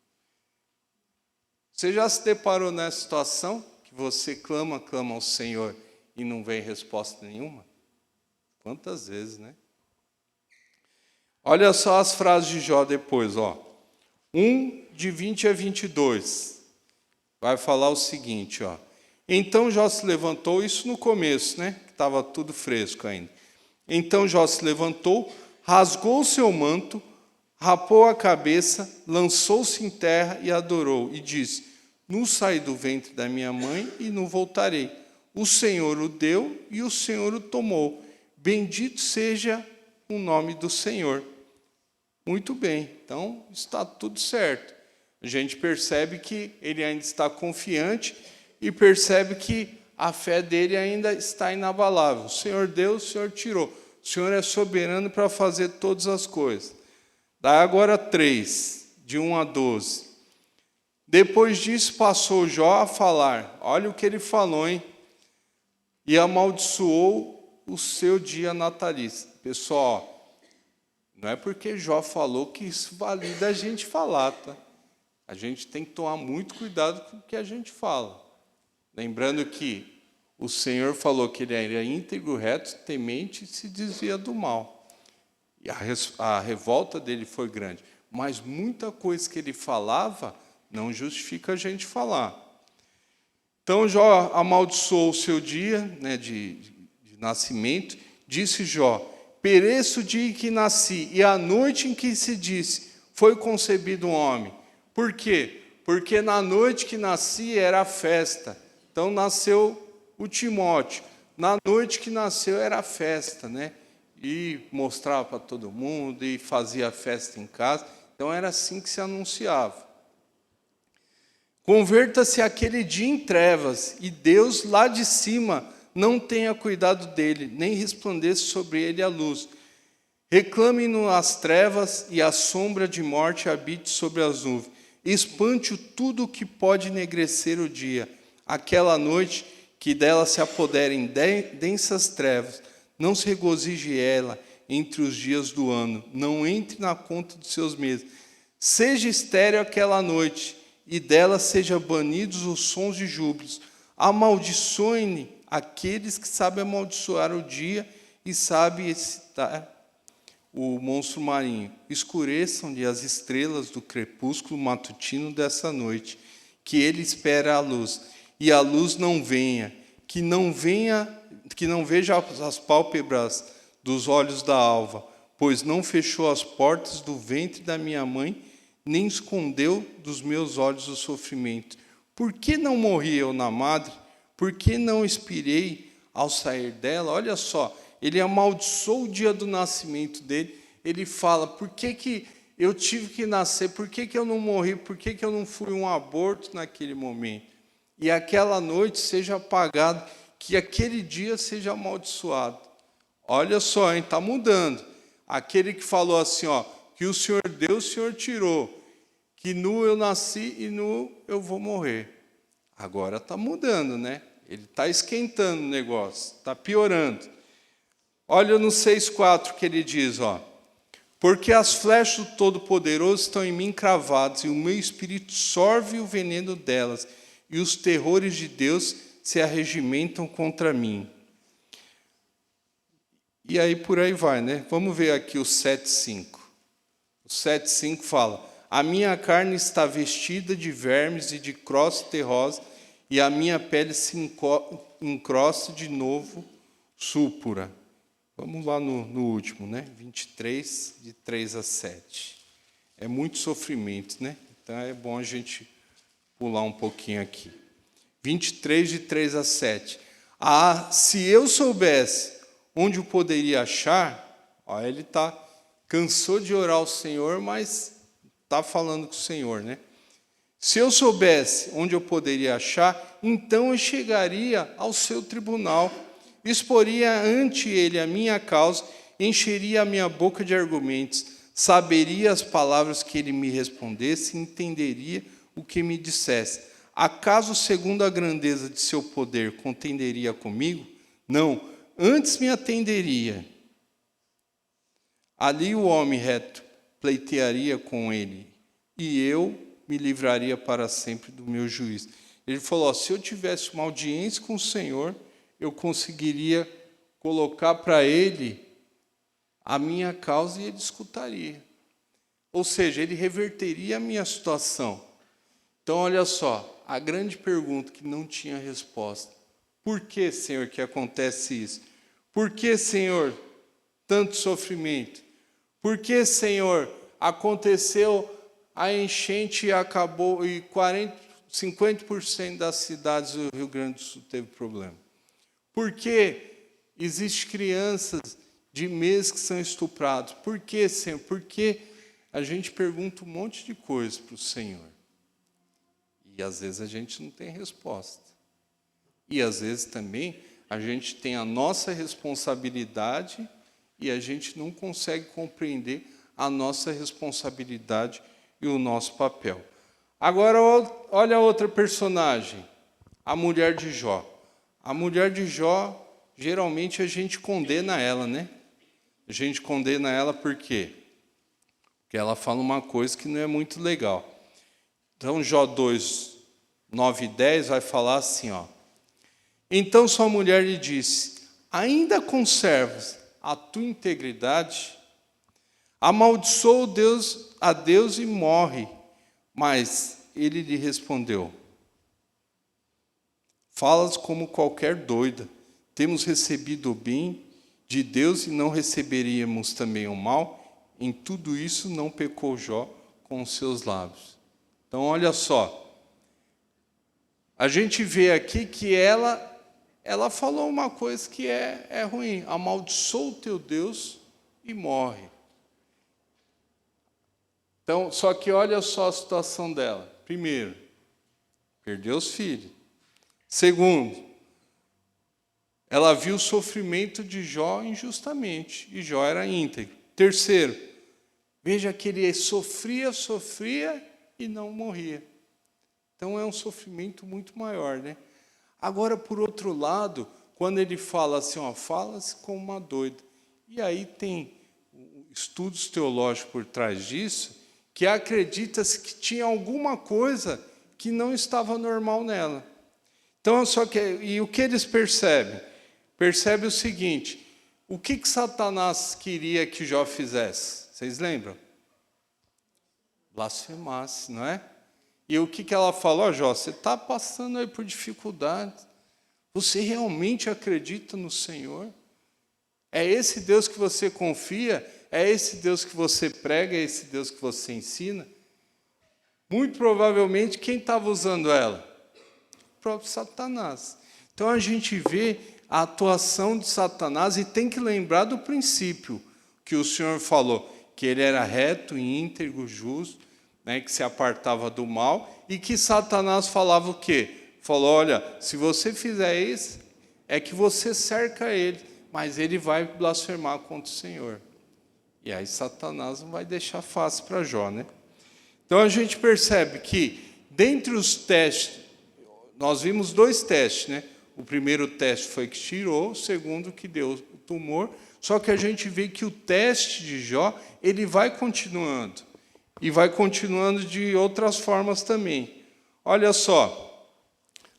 Você já se deparou nessa situação? Que você clama ao Senhor e não vem resposta nenhuma? Quantas vezes, né? Olha só as frases de Jó depois, ó. 1, de 20 a 22, vai falar o seguinte, ó. Então Jó se levantou, isso no começo, né? Que estava tudo fresco ainda. Então Jó se levantou, rasgou o seu manto, rapou a cabeça, lançou-se em terra e adorou, e disse, não saí do ventre da minha mãe e não voltarei. O Senhor o deu e o Senhor o tomou. Bendito seja o nome do Senhor. Muito bem, então está tudo certo. A gente percebe que ele ainda está confiante e percebe que a fé dele ainda está inabalável. O Senhor deu, o Senhor tirou. O Senhor é soberano para fazer todas as coisas. Daí agora 3, de 1 a 12. Depois disso passou Jó a falar. Olha o que ele falou, hein? E amaldiçoou o seu dia natalício. Pessoal, não é porque Jó falou que isso valida a gente falar, tá? A gente tem que tomar muito cuidado com o que a gente fala. Lembrando que o Senhor falou que ele era íntegro, reto, temente e se desvia do mal. E a revolta dele foi grande. Mas muita coisa que ele falava não justifica a gente falar. Então Jó amaldiçoou o seu dia, né, de nascimento. Disse Jó, pereço o dia em que nasci, e a noite em que se disse, foi concebido um homem. Por quê? Porque na noite que nasci era festa. Então nasceu o Timóteo. Na noite que nasceu era festa, né? e mostrava para todo mundo, e fazia festa em casa. Então era assim que se anunciava. Converta-se aquele dia em trevas, e Deus lá de cima não tenha cuidado dele, nem resplandeça sobre ele a luz. Reclame-no as trevas, e a sombra de morte habite sobre as nuvens. Espante-o tudo o que pode enegrecer o dia. Aquela noite que dela se apoderem densas trevas, não se regozije ela entre os dias do ano, não entre na conta dos seus meses. Seja estéril aquela noite, e dela sejam banidos os sons de júbilos. Amaldiçoem aqueles que sabem amaldiçoar o dia e sabem excitar o monstro marinho. Escureçam-lhe as estrelas do crepúsculo matutino dessa noite, que ele espera a luz, e a luz não venha, que não veja as pálpebras dos olhos da alva, pois não fechou as portas do ventre da minha mãe, nem escondeu dos meus olhos o sofrimento. Por que não morri eu na madre? Por que não expirei ao sair dela? Olha só, ele amaldiçoou o dia do nascimento dele. Ele fala, por que eu tive que nascer? Por que eu não morri? Por que eu não fui um aborto naquele momento? E aquela noite seja apagada, que aquele dia seja amaldiçoado. Olha só, está mudando. Aquele que falou assim, ó, que o Senhor deu, o Senhor tirou. Que nu eu nasci e nu eu vou morrer. Agora está mudando, né? Ele está esquentando o negócio, está piorando. Olha no 6,4 que ele diz, ó. Porque as flechas do Todo-Poderoso estão em mim cravadas, e o meu espírito sorve o veneno delas, e os terrores de Deus se arregimentam contra mim. E aí por aí vai, né? Vamos ver aqui o 7,5. O 7,5 fala, a minha carne está vestida de vermes e de crosta terrosa, e a minha pele se encrosta de novo súpura. Vamos lá no último, né? 23, de 3 a 7. É muito sofrimento, né? Então é bom a gente pular um pouquinho aqui. 23, de 3 a 7. Ah, se eu soubesse onde eu poderia achar, ó, ele cansou de orar ao Senhor, mas está falando com o Senhor, né? Se eu soubesse onde eu poderia achar, então eu chegaria ao seu tribunal, exporia ante ele a minha causa, encheria a minha boca de argumentos, saberia as palavras que ele me respondesse, entenderia o que me dissesse. Acaso, segundo a grandeza de seu poder, contenderia comigo? Não, antes me atenderia. Ali o homem reto pleitearia com ele, e eu me livraria para sempre do meu juízo. Ele falou, se eu tivesse uma audiência com o Senhor, eu conseguiria colocar para ele a minha causa e ele escutaria. Ou seja, ele reverteria a minha situação. Então, olha só, a grande pergunta que não tinha resposta. Por que, Senhor, que acontece isso? Por que, Senhor, tanto sofrimento? Por que, Senhor, aconteceu a enchente e acabou, e 50% das cidades do Rio Grande do Sul teve problema? Por que existem crianças de meses que são estuprados? Por que, Senhor? Porque a gente pergunta um monte de coisa para o Senhor. E às vezes a gente não tem resposta. E às vezes também a gente tem a nossa responsabilidade e a gente não consegue compreender a nossa responsabilidade e o nosso papel. Agora, olha a outra personagem, a mulher de Jó. A mulher de Jó, geralmente a gente condena ela, né? A gente condena ela por quê? Porque ela fala uma coisa que não é muito legal. Então, Jó 2, 9 e 10 vai falar assim, ó. Então sua mulher lhe disse, ainda conservas a tua integridade? Amaldiçoa a Deus e morre. Mas ele lhe respondeu, falas como qualquer doida. Temos recebido o bem de Deus e não receberíamos também o mal? Em tudo isso não pecou Jó com os seus lábios. Então, olha só. A gente vê aqui que ela ela falou uma coisa que é ruim: amaldiçoa o teu Deus e morre. Então, só que olha só a situação dela. Primeiro, perdeu os filhos. Segundo, ela viu o sofrimento de Jó injustamente, e Jó era íntegro. Terceiro, veja que ele sofria e não morria. Então é um sofrimento muito maior, né? Agora, por outro lado, quando ele fala assim, ó, fala-se como uma doida. E aí tem estudos teológicos por trás disso, que acredita-se que tinha alguma coisa que não estava normal nela. Então, e o que eles percebem? Percebe o seguinte: o que Satanás queria que Jó fizesse? Vocês lembram? Blasfemasse, não é? E o que ela falou? Jó, você está passando aí por dificuldades. Você realmente acredita no Senhor? É esse Deus que você confia? É esse Deus que você prega? É esse Deus que você ensina? Muito provavelmente, quem estava usando ela? O próprio Satanás. Então, a gente vê a atuação de Satanás e tem que lembrar do princípio que o Senhor falou, que ele era reto, íntegro, justo, né, que se apartava do mal, e que Satanás falava o quê? Falou, olha, se você fizer isso, é que você cerca ele, mas ele vai blasfemar contra o Senhor. E aí Satanás não vai deixar fácil para Jó, né? Então a gente percebe que, dentre os testes, nós vimos 2 testes, né? O primeiro teste foi que tirou, o segundo que deu o tumor, só que a gente vê que o teste de Jó, ele vai continuando, e vai continuando de outras formas também. Olha só,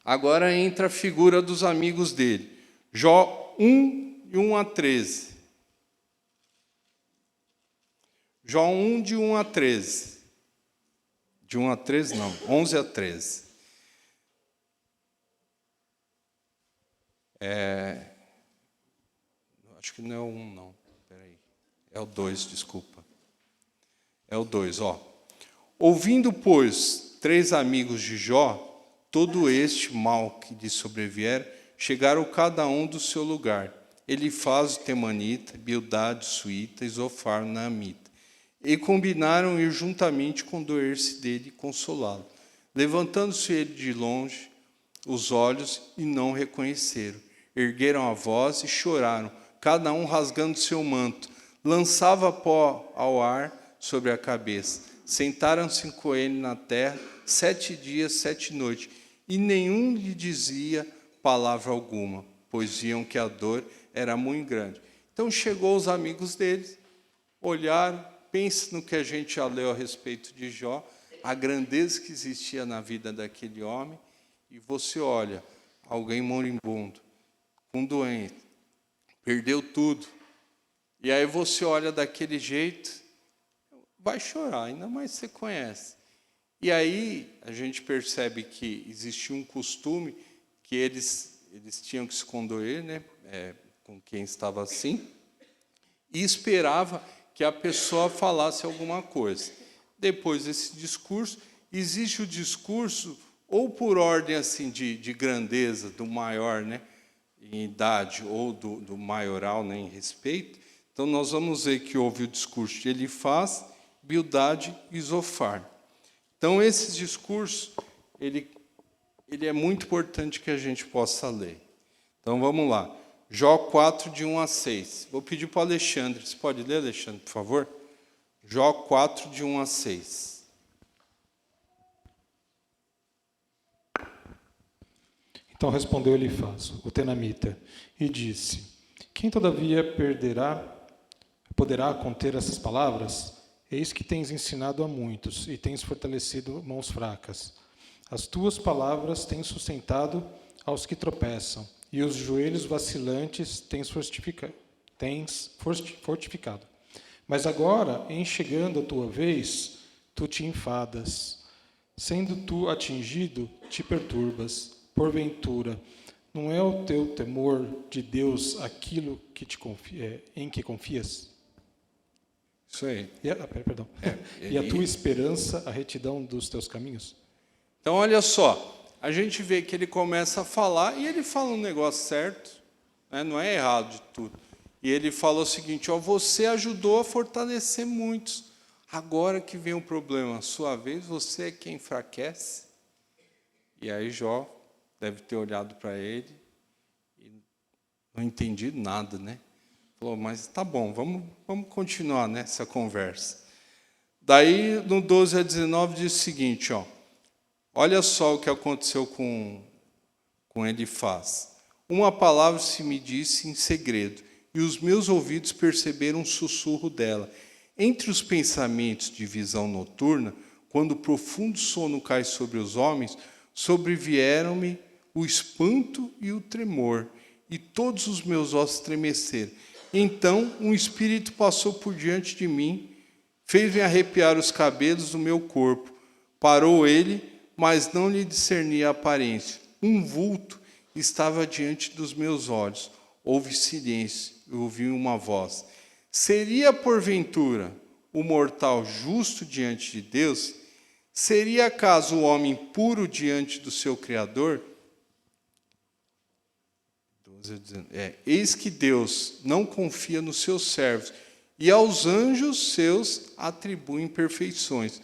agora entra a figura dos amigos dele. Jó 1, de 1 a 13. Jó 1, de 1 a 13. De 1 a 13, não, 11 a 13. Acho que não é o 1, não. Peraí. É o 2, desculpa. É o 2, ó. Ouvindo, pois, 3 amigos de Jó, todo este mal que lhe sobrevier, chegaram cada um do seu lugar. Elifaz o temanita, Bildade suíta e Zofar naamita. E combinaram ir juntamente condoer-se dele e consolá-lo. Levantando-se ele de longe os olhos e não reconheceram. Ergueram a voz e choraram, cada um rasgando seu manto. Lançava pó ao ar sobre a cabeça. Sentaram-se com ele na terra 7 dias, 7 noites, e nenhum lhe dizia palavra alguma, pois viam que a dor era muito grande. Então chegou os amigos deles, olharam, pense no que a gente já leu a respeito de Jó, a grandeza que existia na vida daquele homem, e você olha, alguém moribundo, com doente, perdeu tudo, e aí você olha daquele jeito, vai chorar, ainda mais você conhece. E aí a gente percebe que existia um costume que eles tinham que se condoer, né, com quem estava assim, e esperava que a pessoa falasse alguma coisa. Depois desse discurso, existe o discurso, ou por ordem assim de grandeza, do maior, né, em idade, ou do maioral, né, em respeito. Então, nós vamos ver que houve o discurso de Elifaz, Bildade e Zofar. Então, esse discurso, ele é muito importante que a gente possa ler. Então, vamos lá. Jó 4, de 1 a 6. Vou pedir para o Alexandre. Você pode ler, Alexandre, por favor? Jó 4, de 1 a 6. Então respondeu Elifaz, o tenamita, e disse: Quem todavia poderá conter essas palavras? Eis que tens ensinado a muitos, e tens fortalecido mãos fracas. As tuas palavras tens sustentado aos que tropeçam, e os joelhos vacilantes tens fortificado. Mas agora, em chegando a tua vez, tu te enfadas. Sendo tu atingido, te perturbas. Porventura, não é o teu temor de Deus aquilo que em que confias? Isso aí. E a tua esperança, a retidão dos teus caminhos? Então, olha só, a gente vê que ele começa a falar e ele fala um negócio certo, né? Não é errado de tudo. E ele fala o seguinte: ó, você ajudou a fortalecer muitos. Agora que vem o problema, sua vez, você é quem enfraquece. E aí Jó deve ter olhado para ele e não entendido nada, né? Falou, mas tá bom, vamos continuar nessa conversa. Daí, no 12 a 19, diz o seguinte, ó, olha só o que aconteceu com Elifaz. Uma palavra se me disse em segredo, e os meus ouvidos perceberam um sussurro dela. Entre os pensamentos de visão noturna, quando o profundo sono cai sobre os homens, sobrevieram-me o espanto e o tremor, e todos os meus ossos estremeceram. Então um espírito passou por diante de mim, fez-me arrepiar os cabelos do meu corpo. Parou ele, mas não lhe discerni a aparência. Um vulto estava diante dos meus olhos. Houve silêncio, eu ouvi uma voz. Seria, porventura, o mortal justo diante de Deus? Seria, acaso, o homem puro diante do seu Criador? Eis que Deus não confia nos seus servos, e aos anjos seus atribuem perfeições.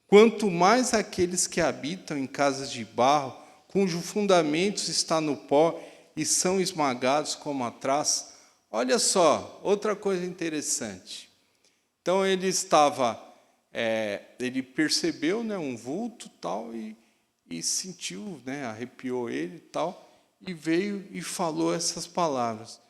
Quanto mais aqueles que habitam em casas de barro, cujo fundamentos está no pó, e são esmagados como a traça. Olha só, outra coisa interessante. Então ele ele percebeu, né, um vulto tal e sentiu, né, arrepiou ele tal, e veio e falou essas palavras,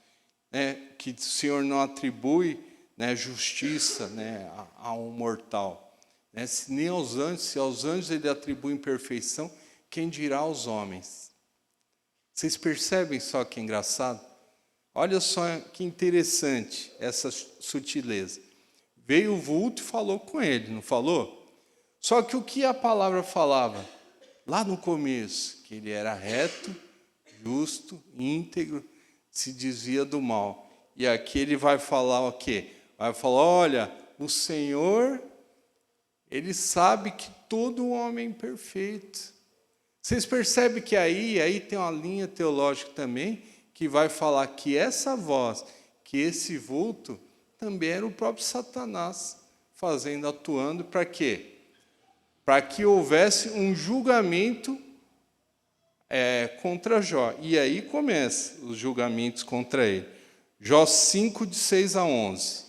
né, que o Senhor não atribui, né, justiça, né, a um mortal, né, se nem aos anjos, se aos anjos ele atribui imperfeição, quem dirá aos homens? Vocês percebem só que engraçado? Olha só que interessante essa sutileza. Veio o vulto e falou com ele, não falou? Só que o que a palavra falava? Lá no começo, que ele era reto, justo, íntegro, se desvia do mal. E aqui ele vai falar o quê? Vai falar, olha, o Senhor, ele sabe que todo homem é imperfeito. Vocês percebem que aí tem uma linha teológica também, que vai falar que essa voz, que esse vulto, também era o próprio Satanás atuando para quê? Para que houvesse um julgamento contra Jó. E aí começam os julgamentos contra ele. Jó 5, de 6 a 11.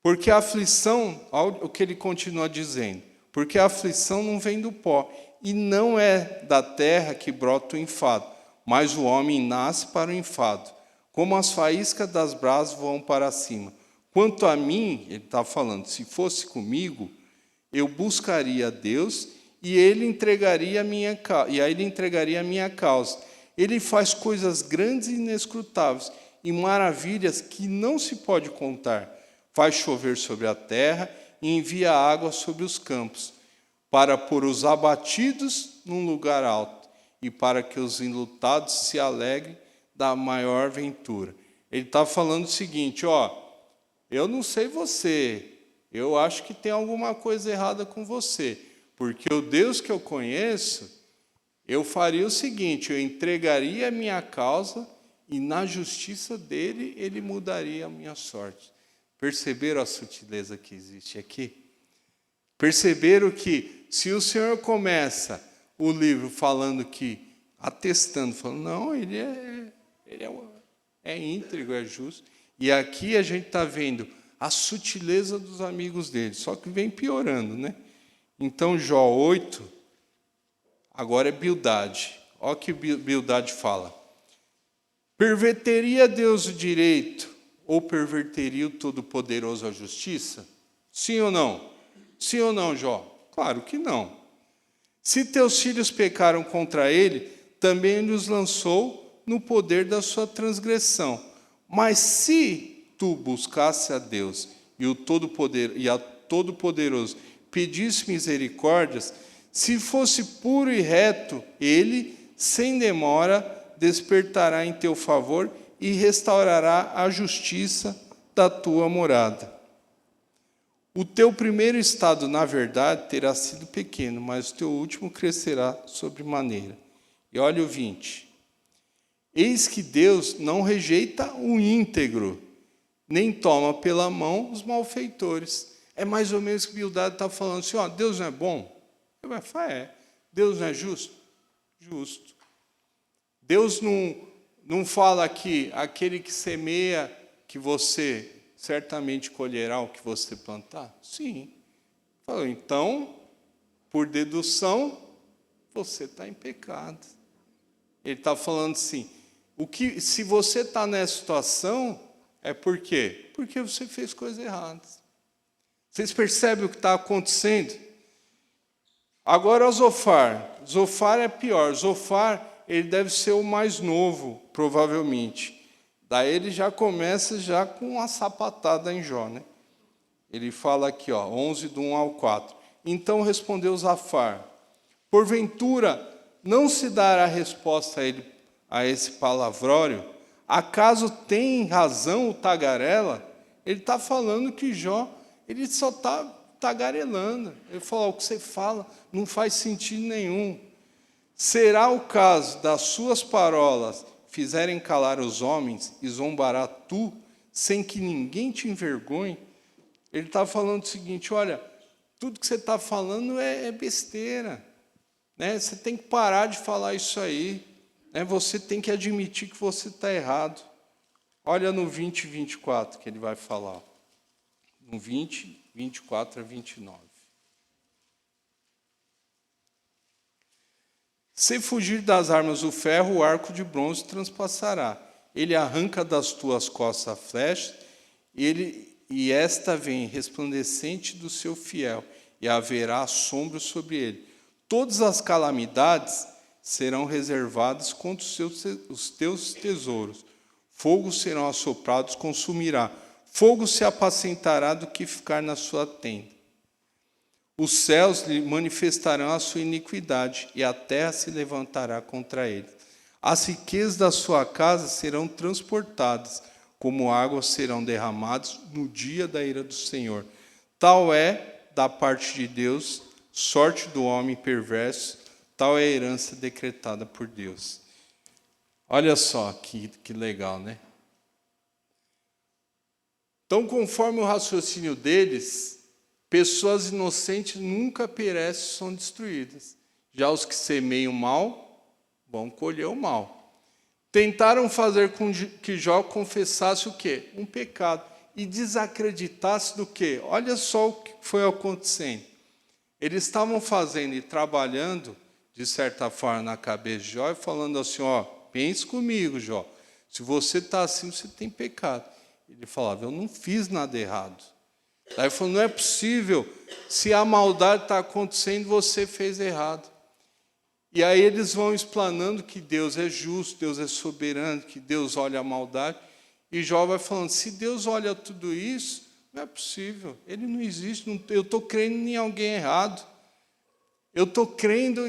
Porque a aflição, olha o que ele continua dizendo, porque a aflição não vem do pó, e não é da terra que brota o enfado, mas o homem nasce para o enfado, como as faíscas das brasas voam para cima. Quanto a mim, ele está falando, se fosse comigo, eu buscaria a Deus e ele entregaria a minha causa. Ele faz coisas grandes e inescrutáveis e maravilhas que não se pode contar. Faz chover sobre a terra e envia água sobre os campos, para pôr os abatidos num lugar alto e para que os enlutados se alegrem da maior ventura. Ele está falando o seguinte, ó, eu não sei você, eu acho que tem alguma coisa errada com você, porque o Deus que eu conheço, eu faria o seguinte, eu entregaria a minha causa e na justiça dele, ele mudaria a minha sorte. Perceberam a sutileza que existe aqui? Perceberam que se o Senhor começa o livro falando que, atestando, falando, não, ele é íntegro, é justo. E aqui a gente está vendo a sutileza dos amigos dele, só que vem piorando, né? Então, Jó 8, agora é Bildade. Olha o que Bildade fala. Perverteria Deus o direito ou perverteria o Todo-Poderoso a justiça? Sim ou não? Sim ou não, Jó? Claro que não. Se teus filhos pecaram contra ele, também ele os lançou no poder da sua transgressão. Mas se tu buscasse a Deus e a Todo-Poderoso pedisse misericórdias, se fosse puro e reto, ele, sem demora, despertará em teu favor e restaurará a justiça da tua morada. O teu primeiro estado, na verdade, terá sido pequeno, mas o teu último crescerá sobremaneira. E olha o 20. Eis que Deus não rejeita o íntegro, nem toma pela mão os malfeitores. É mais ou menos que Bildad está falando assim, ó, Deus não é bom? Ele vai falar, é. Deus não é justo? Justo. Deus não fala que aquele que semeia, que você certamente colherá o que você plantar? Sim. Falou, então, por dedução, você está em pecado. Ele está falando assim, se você está nessa situação, é por quê? Porque você fez coisa errada. Vocês percebem o que está acontecendo? Agora o Zofar. Zofar é pior. Zofar, ele deve ser o mais novo, provavelmente. Daí ele já começa já com uma sapatada em Jó, né? Ele fala aqui, ó, 11, do 1 ao 4. Então respondeu Zofar, porventura não se dará resposta a esse palavrório? Acaso tem razão o tagarela? Ele está falando que Jó, ele só está tagarelando. Ele fala, o que você fala não faz sentido nenhum. Será o caso das suas parolas fizerem calar os homens e zombará tu, sem que ninguém te envergonhe? Ele está falando o seguinte, olha, tudo que você está falando é besteira. Né? Você tem que parar de falar isso aí. Né? Você tem que admitir que você está errado. Olha no 20 e 24 que ele vai falar. No 20, 24 a 29. Se fugir das armas o ferro, o arco de bronze transpassará. Ele arranca das tuas costas a flecha, e esta vem resplandecente do seu fiel, e haverá assombro sobre ele. Todas as calamidades serão reservadas contra os teus tesouros. Fogo serão assoprados, consumirá. Fogo se apacentará do que ficar na sua tenda. Os céus lhe manifestarão a sua iniquidade, e a terra se levantará contra ele. As riquezas da sua casa serão transportadas, como águas serão derramadas no dia da ira do Senhor. Tal é, da parte de Deus, sorte do homem perverso, tal é a herança decretada por Deus. Olha só que legal, né? Então, conforme o raciocínio deles, pessoas inocentes nunca perecem, são destruídas. Já os que semeiam mal, vão colher o mal. Tentaram fazer com que Jó confessasse o quê? Um pecado. E desacreditasse do quê? Olha só o que foi acontecendo. Eles estavam fazendo e trabalhando, de certa forma, na cabeça de Jó, e falando assim, ó, pense comigo, Jó. Se você está assim, você tem pecado. Ele falava, eu não fiz nada errado. Daí ele falou, não é possível, se a maldade está acontecendo, você fez errado. E aí eles vão explanando que Deus é justo, Deus é soberano, que Deus olha a maldade. E Jó vai falando, se Deus olha tudo isso, não é possível, ele não existe, eu estou crendo em alguém errado. Eu estou crendo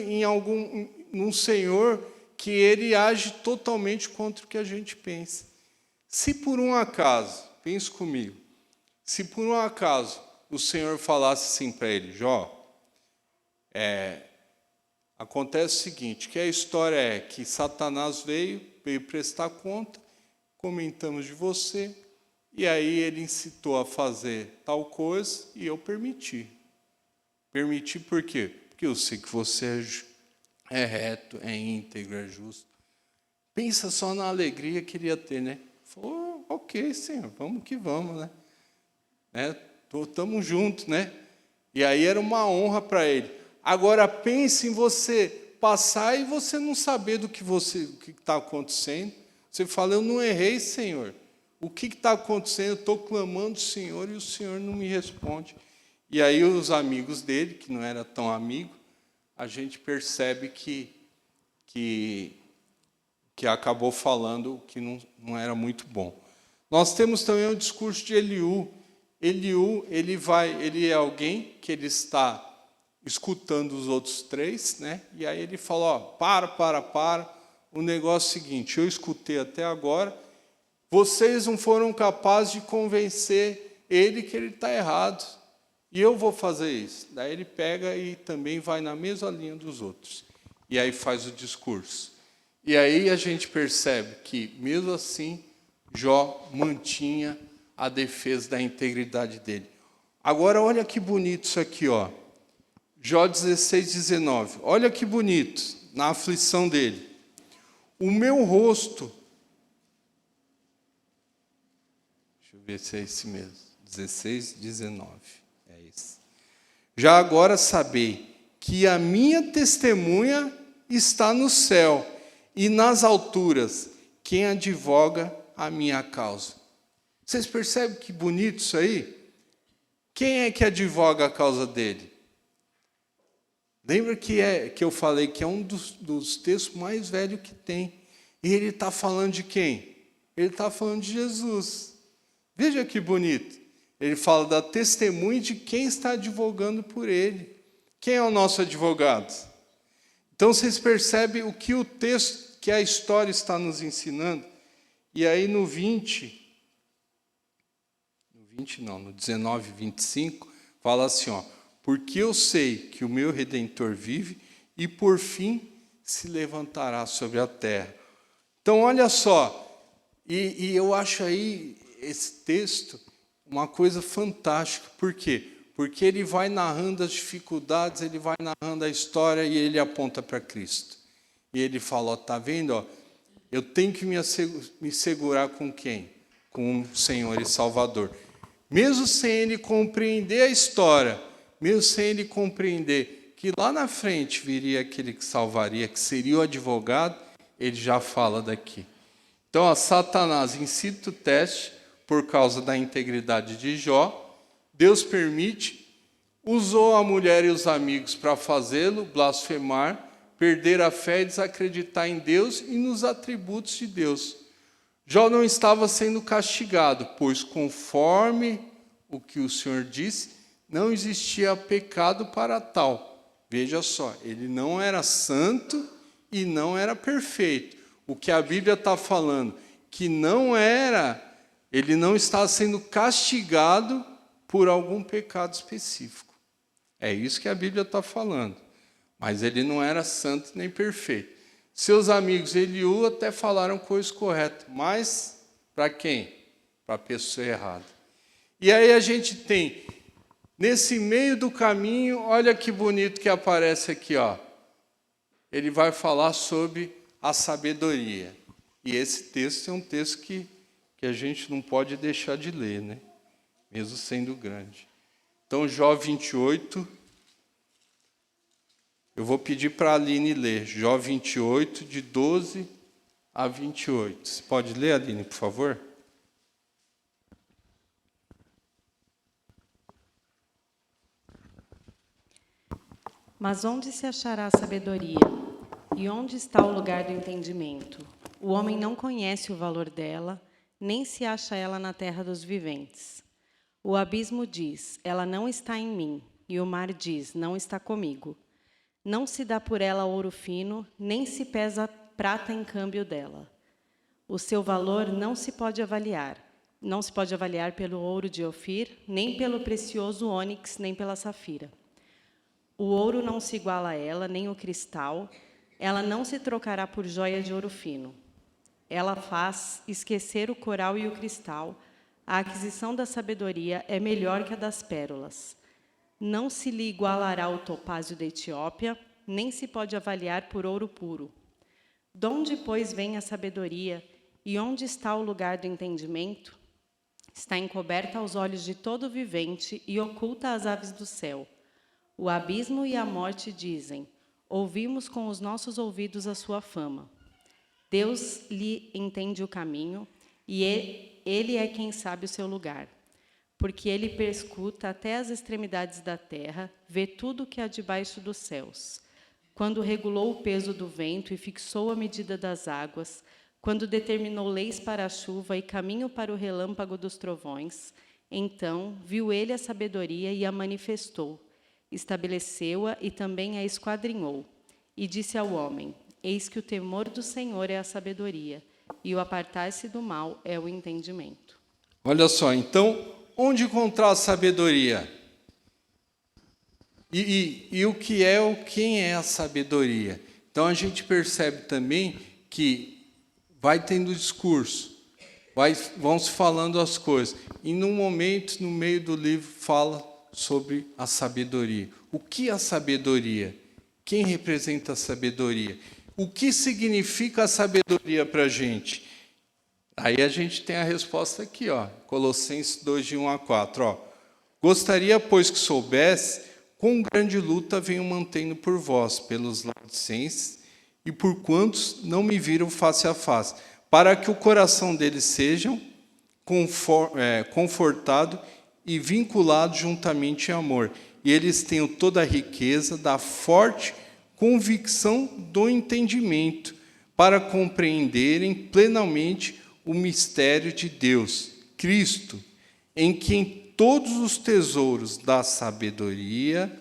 num Senhor que ele age totalmente contra o que a gente pensa. Se por um acaso, pense comigo, se por um acaso o Senhor falasse assim para ele, Jó, acontece o seguinte, que a história é que Satanás veio prestar conta, comentamos de você, e aí ele incitou a fazer tal coisa, e eu permiti. Permiti por quê? Porque eu sei que você é reto, é íntegro, é justo. Pensa só na alegria que ele ia ter, né? Falou, ok, Senhor, vamos que vamos, né? Estamos juntos, né? E aí era uma honra para ele. Agora pense em você passar e você não saber o que está acontecendo. Você fala, eu não errei, Senhor. O que está acontecendo? Eu estou clamando ao Senhor e o Senhor não me responde. E aí os amigos dele, que não era tão amigo, a gente percebe que acabou falando o que não era muito bom. Nós temos também o discurso de Eliú. Eliú, ele é alguém que ele está escutando os outros três, né? E aí ele fala, ó, para. O negócio é o seguinte, eu escutei até agora, vocês não foram capazes de convencer ele que ele está errado. e eu vou fazer isso. Daí ele pega e também vai na mesma linha dos outros. E aí faz o discurso. E aí a gente percebe que, mesmo assim, Jó mantinha a defesa da integridade dele. Agora, olha que bonito isso aqui, ó. Jó 16, 19. Olha que bonito, na aflição dele. O meu rosto... Deixa eu ver se é esse mesmo. 16, 19. É esse. Já agora sabei que a minha testemunha está no céu e nas alturas, quem advoga a minha causa. Vocês percebem que bonito isso aí? Quem é que advoga a causa dele? Lembra que eu falei que é um dos textos mais velhos que tem. E ele está falando de quem? Ele está falando de Jesus. Veja que bonito. Ele fala da testemunha de quem está advogando por ele. Quem é o nosso advogado? Então, vocês percebem o que o texto, que a história está nos ensinando. E aí no 19, 25, fala assim, ó, porque eu sei que o meu Redentor vive e por fim se levantará sobre a terra. Então, olha só, e eu acho aí esse texto uma coisa fantástica. Por quê? Porque ele vai narrando as dificuldades, ele vai narrando a história e ele aponta para Cristo. E ele fala, ó, tá vendo? Ó, eu tenho que me segurar com quem? Com o Senhor e Salvador. Mesmo sem ele compreender a história, mesmo sem ele compreender que lá na frente viria aquele que salvaria, que seria o advogado, ele já fala daqui. Então, a Satanás incita o teste por causa da integridade de Jó. Deus permite, usou a mulher e os amigos para fazê-lo blasfemar, perder a fé e desacreditar em Deus e nos atributos de Deus. Jó não estava sendo castigado, pois conforme o que o Senhor disse, não existia pecado para tal. Veja só, ele não era santo e não era perfeito. O que a Bíblia está falando, que não era, ele não está sendo castigado por algum pecado específico. É isso que a Bíblia está falando. Mas ele não era santo nem perfeito. Seus amigos Eliú até falaram coisa correta, mas para quem? Para a pessoa errada. E aí a gente tem, nesse meio do caminho, olha que bonito que aparece aqui, ó. Ele vai falar sobre a sabedoria. E esse texto é um texto que a gente não pode deixar de ler, né? Mesmo sendo grande. Então, Jó 28... Eu vou pedir para a Aline ler, Jó 28, de 12 a 28. Você pode ler, Aline, por favor? Mas onde se achará a sabedoria? E onde está o lugar do entendimento? O homem não conhece o valor dela, nem se acha ela na terra dos viventes. O abismo diz, ela não está em mim, e o mar diz, não está comigo. Não se dá por ela ouro fino, nem se pesa prata em câmbio dela. O seu valor não se pode avaliar. Não se pode avaliar pelo ouro de Ofir, nem pelo precioso ônix, nem pela safira. O ouro não se iguala a ela, nem o cristal. Ela não se trocará por joia de ouro fino. Ela faz esquecer o coral e o cristal. A aquisição da sabedoria é melhor que a das pérolas. Não se lhe igualará o topázio da Etiópia, nem se pode avaliar por ouro puro. Donde, pois, vem a sabedoria, e onde está o lugar do entendimento? Está encoberta aos olhos de todo vivente e oculta às aves do céu. O abismo e a morte dizem, ouvimos com os nossos ouvidos a sua fama. Deus lhe entende o caminho, e ele é quem sabe o seu lugar. Porque ele perscuta até as extremidades da terra, vê tudo o que há debaixo dos céus. Quando regulou o peso do vento e fixou a medida das águas, quando determinou leis para a chuva e caminho para o relâmpago dos trovões, então viu ele a sabedoria e a manifestou, estabeleceu-a e também a esquadrinhou. E disse ao homem, eis que o temor do Senhor é a sabedoria, e o apartar-se do mal é o entendimento. Olha só, então... Onde encontrar a sabedoria? E quem é a sabedoria? Então a gente percebe também que vai tendo discurso, vão se falando as coisas. E num momento, no meio do livro, fala sobre a sabedoria. O que é a sabedoria? Quem representa a sabedoria? O que significa a sabedoria para a gente? Aí a gente tem a resposta aqui, ó, Colossenses 2, de 1 a 4. Ó. Gostaria, pois, que soubesse quão grande luta venho mantendo por vós, pelos laodicenses, e por quantos não me viram face a face, para que o coração deles seja confortado e vinculado juntamente em amor, e eles tenham toda a riqueza da forte convicção do entendimento, para compreenderem plenamente o mistério de Deus, Cristo, em quem todos os tesouros da sabedoria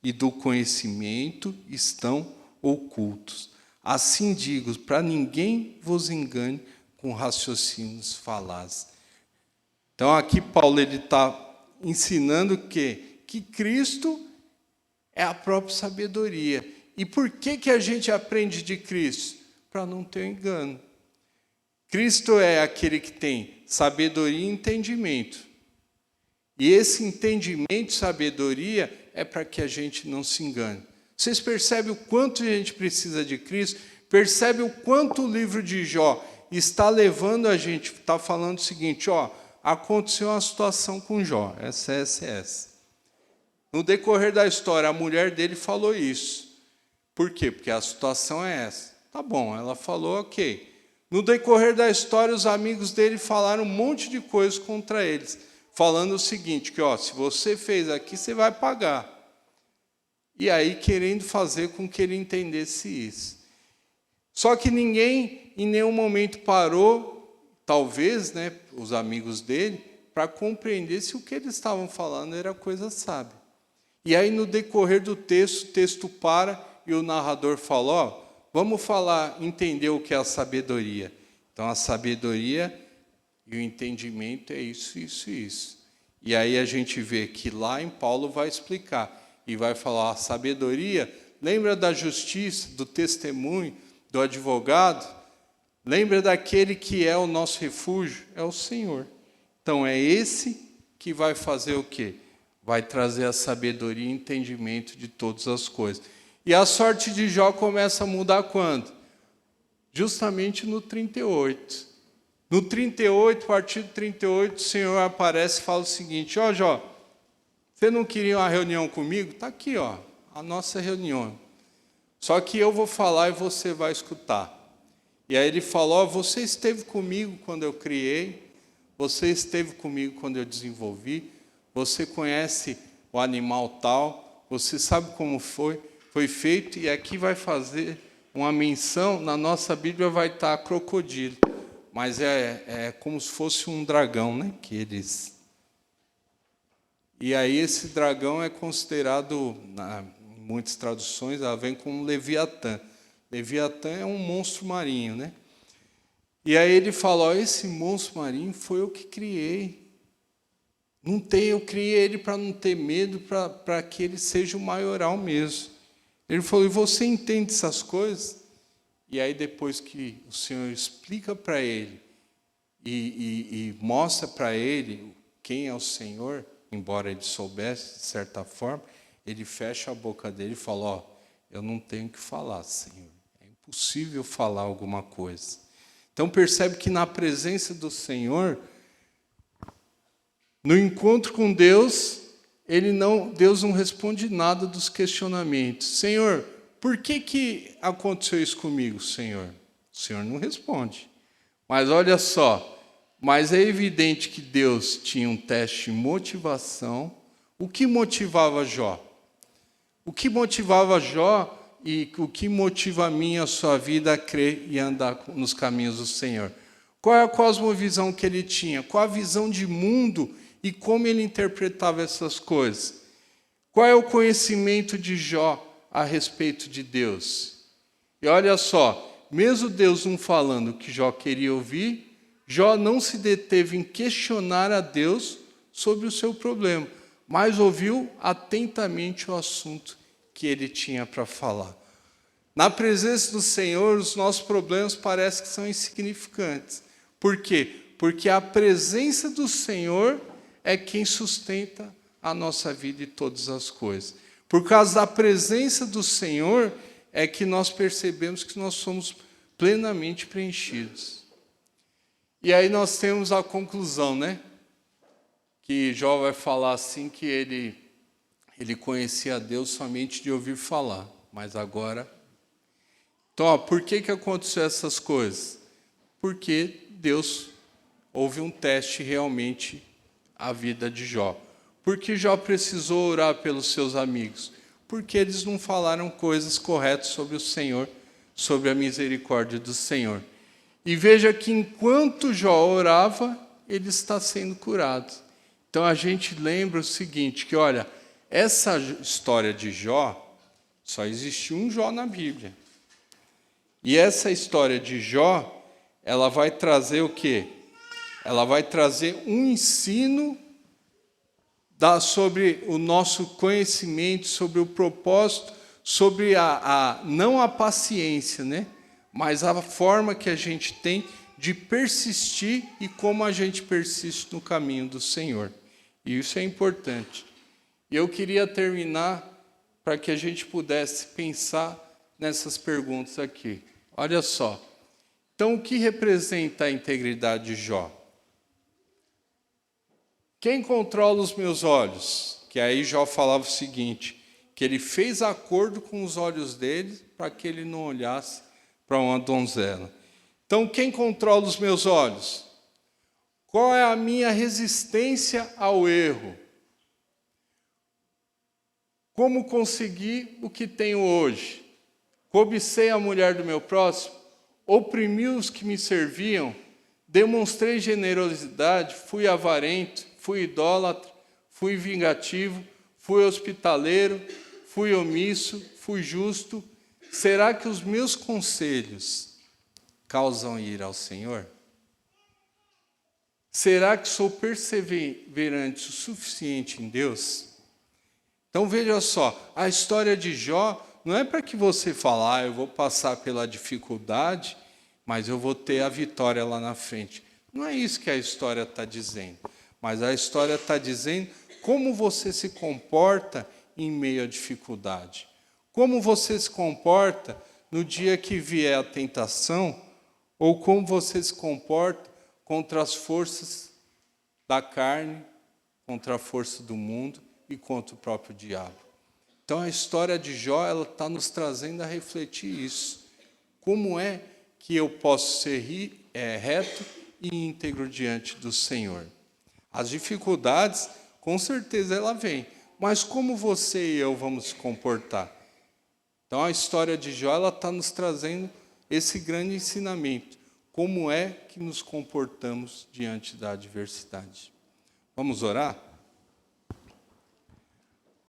e do conhecimento estão ocultos. Assim digo, para ninguém vos engane com raciocínios falazes. Então, aqui Paulo está ensinando que Cristo é a própria sabedoria. E por que a gente aprende de Cristo? Para não ter engano. Cristo é aquele que tem sabedoria e entendimento. E esse entendimento e sabedoria é para que a gente não se engane. Vocês percebem o quanto a gente precisa de Cristo? Percebe o quanto o livro de Jó está levando a gente, está falando o seguinte, ó, aconteceu uma situação com Jó, essa. No decorrer da história, a mulher dele falou isso. Por quê? Porque a situação é essa. Tá bom, ela falou, ok. No decorrer da história, os amigos dele falaram um monte de coisas contra eles, falando o seguinte, que ó, se você fez aqui, você vai pagar. E aí querendo fazer com que ele entendesse isso. Só que ninguém em nenhum momento parou, talvez, né, os amigos dele, para compreender se o que eles estavam falando era coisa sábia. E aí no decorrer do texto, o texto para e o narrador fala, ó, vamos falar, entender o que é a sabedoria. Então a sabedoria e o entendimento é isso, isso e isso. E aí a gente vê que lá em Paulo vai explicar. E vai falar, a sabedoria, lembra da justiça, do testemunho, do advogado? Lembra daquele que é o nosso refúgio? É o Senhor. Então, é esse que vai fazer o quê? Vai trazer a sabedoria e entendimento de todas as coisas. E a sorte de Jó começa a mudar quando? Justamente no 38. No 38, a partir do 38, o Senhor aparece e fala o seguinte, ó Jó, você não queria uma reunião comigo? Está aqui, ó, a nossa reunião. Só que eu vou falar e você vai escutar. E aí ele falou, ó, você esteve comigo quando eu criei, você esteve comigo quando eu desenvolvi, você conhece o animal tal, você sabe como foi feito, e aqui vai fazer uma menção, na nossa Bíblia vai estar crocodilo, mas é como se fosse um dragão, né, que eles... E aí esse dragão é considerado, em muitas traduções, ela vem como Leviatã. Leviatã é um monstro marinho, né? E aí ele fala, ó, esse monstro marinho foi eu que criei. Eu criei ele para não ter medo, para que ele seja o maioral mesmo. Ele falou, e você entende essas coisas? E aí depois que o Senhor explica para ele e mostra para ele quem é o Senhor, embora ele soubesse, de certa forma, ele fecha a boca dele e fala, ó, eu não tenho o que falar, Senhor. É impossível falar alguma coisa. Então percebe que na presença do Senhor, no encontro com Deus, Deus não responde nada dos questionamentos. Senhor, por que aconteceu isso comigo, Senhor? O Senhor não responde. Mas olha só, mas é evidente que Deus tinha um teste de motivação. O que motivava Jó? O que motivava Jó e o que motiva a mim e a sua vida a crer e andar nos caminhos do Senhor? Qual é a cosmovisão que ele tinha? Qual a visão de mundo e como ele interpretava essas coisas? Qual é o conhecimento de Jó a respeito de Deus? E olha só, mesmo Deus não falando o que Jó queria ouvir, Jó não se deteve em questionar a Deus sobre o seu problema. mas ouviu atentamente o assunto que ele tinha para falar. Na presença do Senhor, os nossos problemas parecem que são insignificantes. Por quê? Porque a presença do Senhor é quem sustenta a nossa vida e todas as coisas. Por causa da presença do Senhor é que nós percebemos que nós somos plenamente preenchidos. E aí nós temos a conclusão, né? Que Jó vai falar assim que ele conhecia a Deus somente de ouvir falar, mas agora... Então, por que aconteceu essas coisas? Porque Deus houve um teste realmente à vida de Jó. Por que Jó precisou orar pelos seus amigos? Porque eles não falaram coisas corretas sobre o Senhor, sobre a misericórdia do Senhor. E veja que enquanto Jó orava, ele está sendo curado. Então a gente lembra o seguinte, que olha, essa história de Jó, só existe um Jó na Bíblia. E essa história de Jó, ela vai trazer o quê? Ela vai trazer um ensino sobre o nosso conhecimento, sobre o propósito, sobre não a paciência, né? Mas a forma que a gente tem de persistir e como a gente persiste no caminho do Senhor. E isso é importante. E eu queria terminar para que a gente pudesse pensar nessas perguntas aqui. Olha só. Então, o que representa a integridade de Jó? Quem controla os meus olhos? Que aí Jó falava o seguinte, que ele fez acordo com os olhos dele para que ele não olhasse para uma donzela. Então, quem controla os meus olhos? Qual é a minha resistência ao erro? Como consegui o que tenho hoje? Cobicei a mulher do meu próximo? Oprimi os que me serviam? Demonstrei generosidade? Fui avarento? Fui idólatra? Fui vingativo? Fui hospitaleiro? Fui omisso? Fui justo? Será que os meus conselhos causam ira ao Senhor? Será que sou perseverante o suficiente em Deus? Então veja só, a história de Jó não é para que você fale, eu vou passar pela dificuldade, mas eu vou ter a vitória lá na frente. Não é isso que a história está dizendo. Mas a história está dizendo como você se comporta em meio à dificuldade. Como você se comporta no dia que vier a tentação, ou como você se comporta contra as forças da carne, contra a força do mundo e contra o próprio diabo. Então a história de Jó, ela está nos trazendo a refletir isso. Como é que eu posso ser reto e íntegro diante do Senhor? As dificuldades, com certeza ela vem, mas como você e eu vamos se comportar? Então a história de Jó, ela está nos trazendo esse grande ensinamento. Como é que nos comportamos diante da adversidade? Vamos orar?